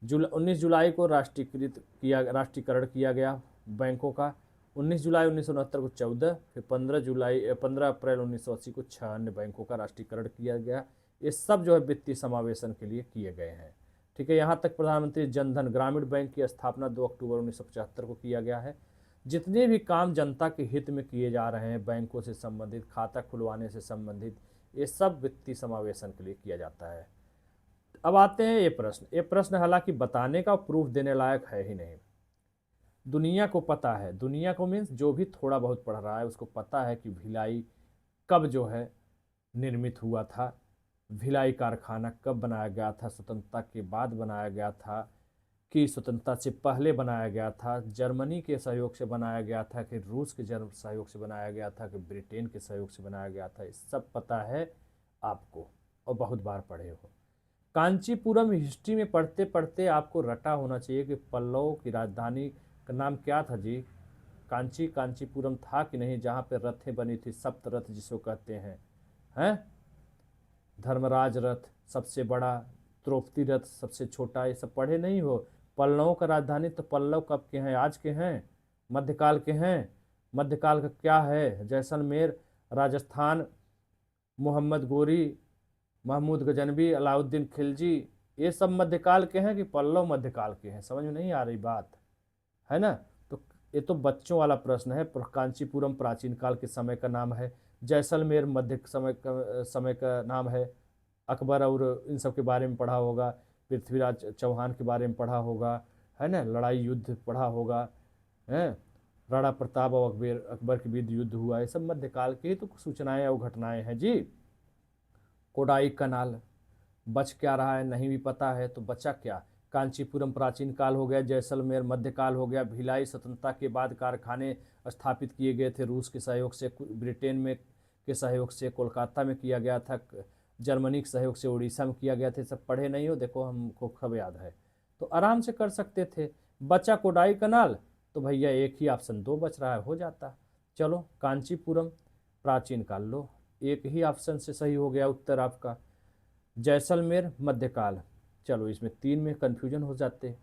19 जुलाई को राष्ट्रीयकरण किया गया बैंकों का। 19 जुलाई 1969 को 14, फिर 15 अप्रैल 1980 को 6 अन्य बैंकों का राष्ट्रीयकरण किया गया। ये सब जो है वित्तीय समावेशन के लिए किए गए हैं। ठीक है, यहाँ तक प्रधानमंत्री जनधन ग्रामीण बैंक की स्थापना 2 अक्टूबर 1975 को किया गया है। जितने भी काम जनता के हित में किए जा रहे हैं, बैंकों से संबंधित, खाता खुलवाने से संबंधित, ये सब वित्तीय समावेशन के लिए किया जाता है। अब आते हैं ये प्रश्न हालांकि बताने का प्रूफ देने लायक है ही नहीं। दुनिया को पता है, दुनिया को मीन्स जो भी थोड़ा बहुत पढ़ रहा है उसको पता है कि भिलाई कब जो है निर्मित हुआ था, भिलाई कारखाना कब बनाया गया था, स्वतंत्रता के बाद बनाया गया था कि स्वतंत्रता से पहले बनाया गया था, जर्मनी के सहयोग से बनाया गया था कि रूस के सहयोग से बनाया गया था कि ब्रिटेन के सहयोग से बनाया गया था, ये सब पता है आपको और बहुत बार पढ़े हो। कांचीपुरम हिस्ट्री में पढ़ते पढ़ते आपको रटा होना चाहिए कि पल्लव की राजधानी का नाम क्या था जी। कांचीपुरम था कि नहीं, जहाँ पे रथें बनी थी, सप्तरथ जिसको कहते हैं। धर्मराज रथ सबसे बड़ा, द्रौपदी रथ सबसे छोटा, ये सब पढ़े नहीं हो। पल्लवों का राजधानी, तो पल्लव कब के हैं, आज के हैं, मध्यकाल के हैं। मध्यकाल का क्या है, जैसलमेर, राजस्थान, मोहम्मद गोरी, महमूद गजनबी, अलाउद्दीन खिलजी, ये सब मध्यकाल के हैं कि पल्लव मध्यकाल के हैं। समझ में नहीं आ रही बात है ना। तो ये तो बच्चों वाला प्रश्न है। कांचीपुरम प्राचीन काल के समय का नाम है, जैसलमेर मध्य समय का नाम है। अकबर और इन सब के बारे में पढ़ा होगा, पृथ्वीराज चौहान के बारे में पढ़ा होगा, है ना, लड़ाई युद्ध पढ़ा होगा, है राणा प्रताप और अकबर के बीच युद्ध हुआ, ये सब मध्यकाल की तो सूचनाएं और घटनाएं हैं जी। कोडाई कनाल, बच क्या रहा है, नहीं भी पता है तो बचा क्या। कांचीपुरम प्राचीन काल हो गया, जैसलमेर मध्यकाल हो गया, भिलाई स्वतंत्रता के बाद कारखाने स्थापित किए गए थे रूस के सहयोग से, ब्रिटेन में के सहयोग से कोलकाता में किया गया था, जर्मनी के सहयोग से उड़ीसा में किया गया था। सब पढ़े नहीं हो, देखो हमको खब याद है तो आराम से कर सकते थे। बचा कोडाई कनाल, तो भैया एक ही ऑप्शन 2 बच रहा है, हो जाता। चलो कांचीपुरम प्राचीन काल लो, एक ही ऑप्शन से सही हो गया उत्तर आपका। जैसलमेर मध्यकाल, चलो इसमें 3 में कन्फ्यूजन हो जाते।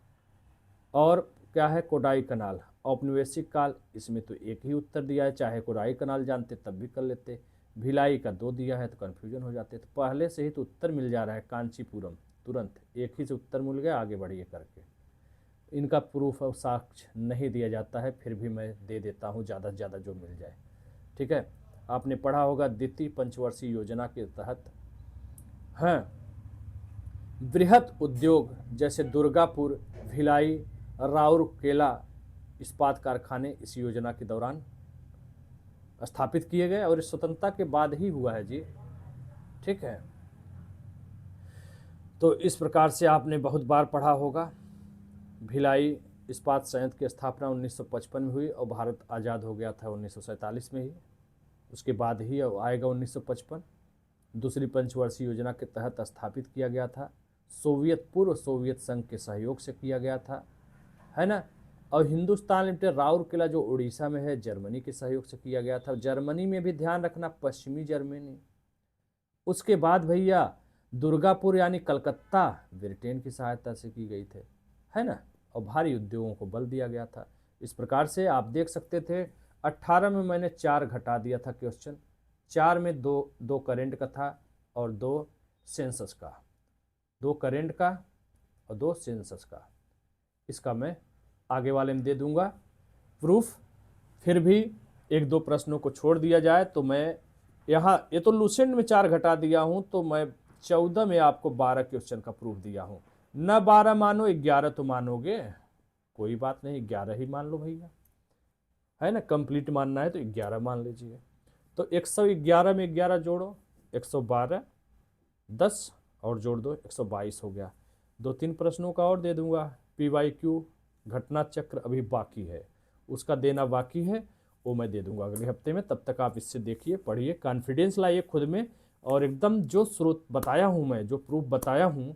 और क्या है, कोडाई कनाल औपनिवेशिक काल, इसमें तो एक ही उत्तर दिया है, चाहे कोडाई कनाल जानते तब भी कर लेते। भिलाई का 2 दिया है तो कन्फ्यूजन हो जाते। तो पहले से ही तो उत्तर मिल जा रहा है कांचीपुरम, तुरंत एक ही से उत्तर मिल गया, आगे बढ़िए करके। इनका प्रूफ और साक्ष्य नहीं दिया जाता है, फिर भी मैं दे देता हूँ ज़्यादा से ज़्यादा जो मिल जाए। ठीक है, आपने पढ़ा होगा द्वितीय पंचवर्षीय योजना के तहत, हाँ, बृहत उद्योग जैसे दुर्गापुर, भिलाई, राउरकेला इस्पात कारखाने इस योजना के दौरान स्थापित किए गए और इस स्वतंत्रता के बाद ही हुआ है जी। ठीक है, तो इस प्रकार से आपने बहुत बार पढ़ा होगा। भिलाई इस्पात संयंत्र की स्थापना 1955 में हुई और भारत आज़ाद हो गया था 1947 में ही, उसके बाद ही आएगा 1955। दूसरी पंचवर्षीय योजना के तहत स्थापित किया गया था, पूर्व सोवियत संघ के सहयोग से किया गया था, है ना। और हिंदुस्तान लिमिटेड राउरकेला जो उड़ीसा में है, जर्मनी के सहयोग से किया गया था। जर्मनी में भी ध्यान रखना, पश्चिमी जर्मनी। उसके बाद भैया दुर्गापुर यानी कलकत्ता ब्रिटेन की सहायता से की गई थे, है ना, और भारी उद्योगों को बल दिया गया था। इस प्रकार से आप देख सकते थे 18 में मैंने 4 घटा दिया था क्वेश्चन, 4 में दो करेंट का था और 2 सेंसस का, 2 करेंट का और 2 सेंसस का। इसका मैं आगे वाले में दे दूंगा प्रूफ, फिर भी एक दो प्रश्नों को छोड़ दिया जाए तो मैं यहाँ, ये तो लूसेंट में 4 घटा दिया हूँ, तो मैं 14 में आपको 12 क्वेश्चन का प्रूफ दिया हूँ। न 12 मानो, 11 तो मानोगे, कोई बात नहीं, 11 ही मान लो भैया, है ना। कंप्लीट मानना है तो 11 मान लीजिए। तो 111 में 11 जोड़ो, 112, 10 और जोड़ दो, 122 हो गया। 2-3 प्रश्नों का और दे दूंगा। PYQ घटना चक्र अभी बाकी है, उसका देना बाकी है, वो मैं दे दूंगा अगले हफ्ते में। तब तक आप इससे देखिए, पढ़िए, कॉन्फिडेंस लाइए खुद में, और एकदम जो स्रोत बताया हूँ मैं, जो प्रूफ बताया हूँ,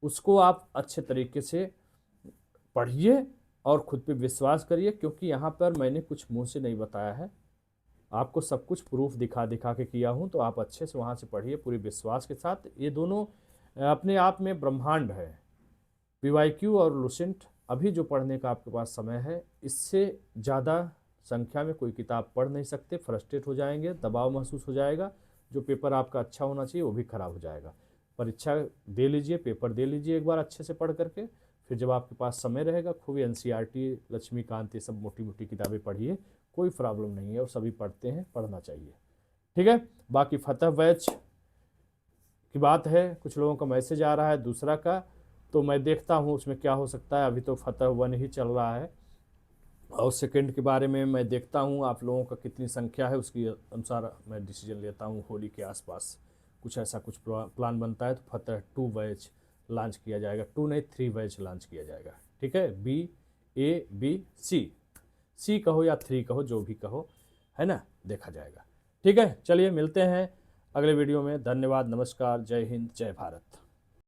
उसको आप अच्छे तरीके से पढ़िए और खुद पे विश्वास करिए, क्योंकि यहाँ पर मैंने कुछ मुंह से नहीं बताया है, आपको सब कुछ प्रूफ दिखा दिखा के किया हूँ। तो आप अच्छे से वहाँ से पढ़िए पूरे विश्वास के साथ। ये दोनों अपने आप में ब्रह्मांड है, PYQ और लुसेंट। अभी जो पढ़ने का आपके पास समय है, इससे ज़्यादा संख्या में कोई किताब पढ़ नहीं सकते, फ्रस्ट्रेट हो जाएंगे, दबाव महसूस हो जाएगा, जो पेपर आपका अच्छा होना चाहिए वो भी खराब हो जाएगा। परीक्षा दे लीजिए, पेपर दे लीजिए एक बार अच्छे से पढ़ करके, फिर जब आपके पास समय रहेगा खूब NCERT, लक्ष्मीकांत, ये सब मोटी मोटी किताबें पढ़िए, कोई प्रॉब्लम नहीं है, और सभी पढ़ते हैं, पढ़ना चाहिए, ठीक है। बाकी फतह बैच की बात है, कुछ लोगों का मैसेज आ रहा है दूसरा का, तो मैं देखता हूँ उसमें क्या हो सकता है। अभी तो फतह 1 ही चल रहा है, और सेकंड के बारे में मैं देखता हूँ आप लोगों का कितनी संख्या है, उसके अनुसार मैं डिसीजन लेता हूँ। होली के आसपास कुछ ऐसा कुछ प्लान बनता है तो फतह 2 बैच लॉन्च किया जाएगा, 2 नहीं 3 बैच लॉन्च किया जाएगा, ठीक है। B A B C कहो या 3 कहो, जो भी कहो, है ना, देखा जाएगा, ठीक है। चलिए मिलते हैं अगले वीडियो में। धन्यवाद, नमस्कार, जय हिंद, जय भारत।